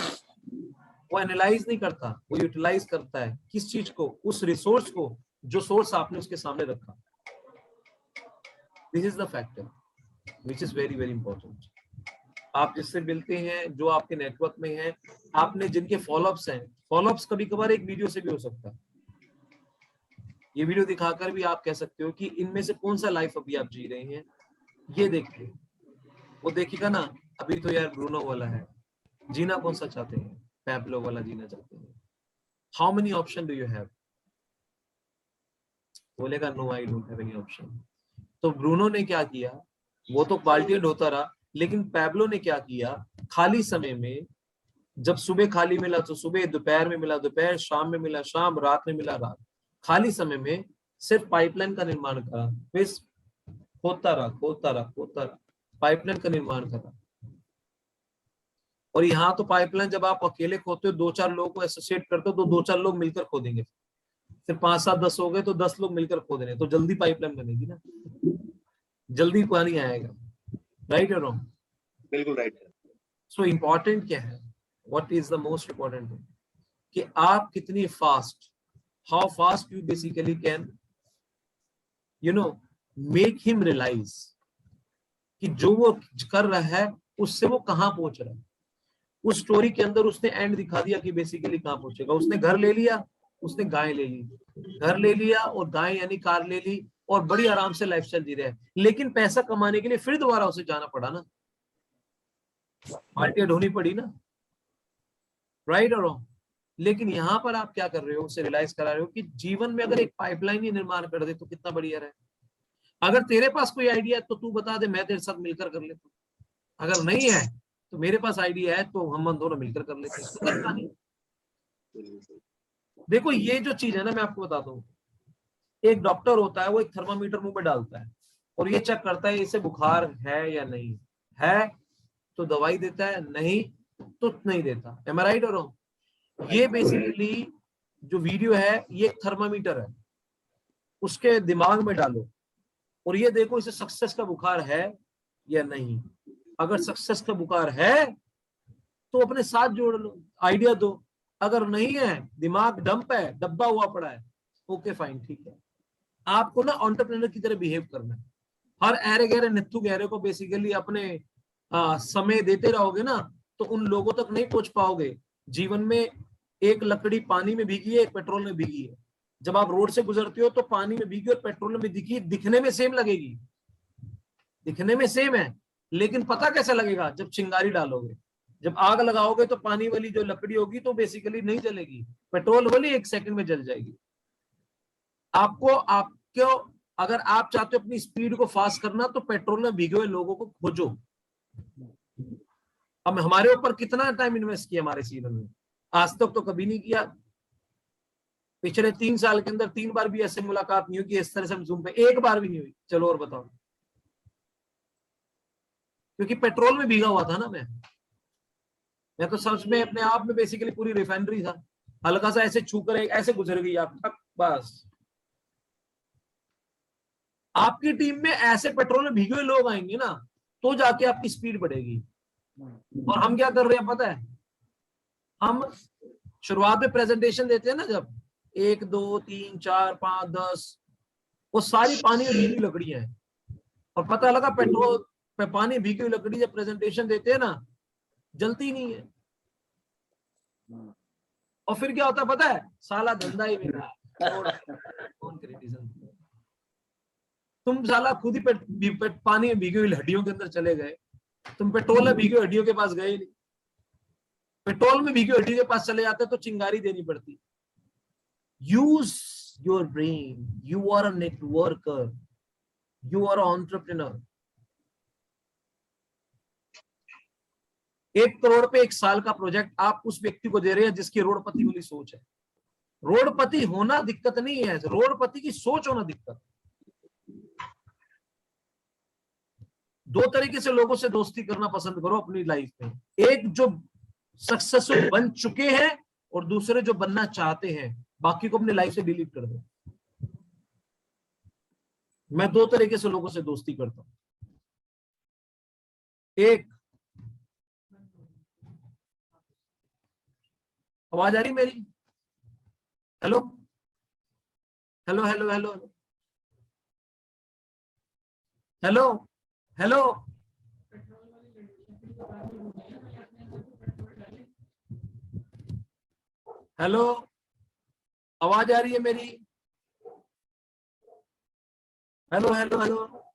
वो एनालाइज नहीं करता, वो यूटिलाइज करता है। किस चीज को? उस रिसोर्स को जो सोर्स आपने उसके सामने रखा। This is the factor which is very very important. आप जिससे मिलते हैं, जो आपके नेटवर्क में हैं, आपने जिनके फॉलोअप्स हैं, फॉलोअप्स कभी कभार एक वीडियो से भी हो सकता है। ये वीडियो दिखाकर भी आप कह सकते हो कि इनमें से कौन सा लाइफ अभी आप जी रहे हैं, ये देखिए। वो देखिएगा ना, अभी तो यार ब्रूनो वाला है, जीना कौन सा चाहते हैं? पैब्लो वाला जीना चाहते हैं। How many option do you have? बोलेगा no I don't have any option. तो ब्रूनो ने क्या किया, वो तो क्वालिटी ढोता रहा, लेकिन पैब्लो ने क्या किया, खाली समय में जब सुबह खाली मिला तो सुबह, दोपहर में मिला दोपहर, शाम में मिला शाम, रात में मिला रात, खाली समय में सिर्फ पाइपलाइन का निर्माण करा, फिर खोदता रहा, पाइपलाइन का निर्माण करा। और यहाँ तो पाइपलाइन जब आप अकेले खोदते हो, 2-4 लोगों को एसोसिएट करते हो तो 2-4 लोग मिलकर खोदेंगे, फिर 5-7-10 हो गए तो 10 लोग मिलकर खोद रहे हैं, तो जल्दी पाइपलाइन बनेगी ना, जल्दी पानी आएगा। राइट और रॉन्ग? बिल्कुल राइट। सो इम्पोर्टेंट क्या है, what is the most important thing, कि आप कितनी fast, how fast you basically can make him realise कि जो वो कर रहा है उससे वो कहां पहुंच रहा है। उस स्टोरी के अंदर उसने एंड दिखा दिया कि बेसिकली कहां पहुंचेगा। उसने घर ले लिया, उसने गाय ले ली, घर ले लिया और गाय यानी कार ले ली, और बड़ी आराम से लाइफस्टाइल जी रहे हैं। लेकिन पैसा कमाने के लिए फिर दोबारा उसे जाना पड़ा ना, पार्टियां ढोनी पड़ी ना। राइट और रॉन्ग? लेकिन यहां पर आप क्या कर रहे हो, उसे रियलाइज करा रहे हो कि जीवन में अगर एक पाइपलाइन ही निर्माण कर दे तो कितना बढ़िया रहे। अगर तेरे पास कोई आइडिया है तो तू बता दे, मैं तेरे साथ मिलकर कर लेता हूं। अगर नहीं है तो मेरे पास आइडिया है, तो हम दोनों मिलकर कर लेते हैं। तो करता नहीं। देखो ये जो चीज है ना, मैं आपको बताता हूँ, एक डॉक्टर होता है, वो एक थर्मामीटर मुंह में डालता है और ये चेक करता है इसे बुखार है या नहीं है, तो दवाई देता है, नहीं तो नहीं देता। एम आई राइट और रॉन्ग? ये बेसिकली जो वीडियो है ये एक थर्मामीटर है, उसके दिमाग में डालो और ये देखो इसे सक्सेस का बुखार है या नहीं। अगर सक्सेस का बुखार है तो अपने साथ जोड़ लो, आइडिया दो। अगर नहीं है, दिमाग डंप है, डब्बा हुआ पड़ा है, ओके फाइन, ठीक है। आपको ना एंटरप्रेन्योर की तरह बिहेव करना है। हर ऐरे गहरे नित्थु गहरे को बेसिकली अपने समय देते रहोगे ना, तो उन लोगों तक नहीं पहुंच पाओगे। जीवन में एक लकड़ी पानी में भीगी है, एक पेट्रोल में भीगी है। जब आप रोड से गुजरते हो तो पानी में भीगी और पेट्रोल में दिखी, दिखने में सेम लगेगी, दिखने में सेम है, लेकिन पता कैसा लगेगा? जब चिंगारी डालोगे, जब आग लगाओगे तो पानी वाली जो लकड़ी होगी तो बेसिकली नहीं जलेगी, पेट्रोल वाली 1 सेकंड में जल जाएगी। आपको अगर आप चाहते हो अपनी स्पीड को फास्ट करना, तो पेट्रोल में भीगे हुए लोगों को खोजो। अब हमारे ऊपर कितना टाइम इन्वेस्ट किया हमारे सीजन में? आज तक तो कभी नहीं किया। पिछले 3 साल के अंदर 3 बार भी ऐसे मुलाकात नहीं हुई कि इस तरह से हम जूम पे, एक बार भी नहीं हुई। चलो और बताओ, क्योंकि पेट्रोल में भीगा हुआ था ना मैं तो सच में अपने आप में बेसिकली पूरी रिफाइनरी था। हल्का सा ऐसे छू कर ऐसे गुजर गई आप तक, बस। आपकी टीम में ऐसे पेट्रोल में भीगे हुए लोग आएंगे ना, तो जाके आपकी स्पीड बढ़ेगी। और हम क्या कर रहे हैं पता है? हम शुरुआत में प्रेजेंटेशन देते हैं ना, जब 1 2 3 4 5 10, वो सारी पानी में भीगी लकड़ियां हैं। और पता लगा पेट्रोल पे पानी भीगी हुई लकड़ी जब प्रेजेंटेशन देते हैं ना, जलती नहीं है। और फिर क्या होता है पता है? साला धंधा ही मेरा, तुम साला खुद ही पानी में भीगी हुई हड्डियों के अंदर चले गए, तुम पेट्रोल में भीगी हुई हड्डियों के पास गए नहीं। पेट्रोल में भीगे के पास चले जाते तो चिंगारी देनी पड़ती। Use your brain, you are a networker, you are an entrepreneur. 1 crore पे 1 साल का प्रोजेक्ट आप उस व्यक्ति को दे रहे हैं जिसकी रोडपति वाली सोच है। रोडपति होना दिक्कत नहीं है, रोडपति की सोच होना दिक्कत। 2 तरीके से लोगों से दोस्ती करना पसंद करो अपनी लाइफ में, एक जो सक्सेसफुल बन चुके हैं और दूसरे जो बनना चाहते हैं। बाकी को अपनी लाइफ से डिलीट कर दो। मैं 2 तरीके से लोगों से दोस्ती करता हूं। एक, आवाज आ रही मेरी? Hello hello hello hello hello hello, hello, आवाज आ रही है मेरी? Hello hello hello.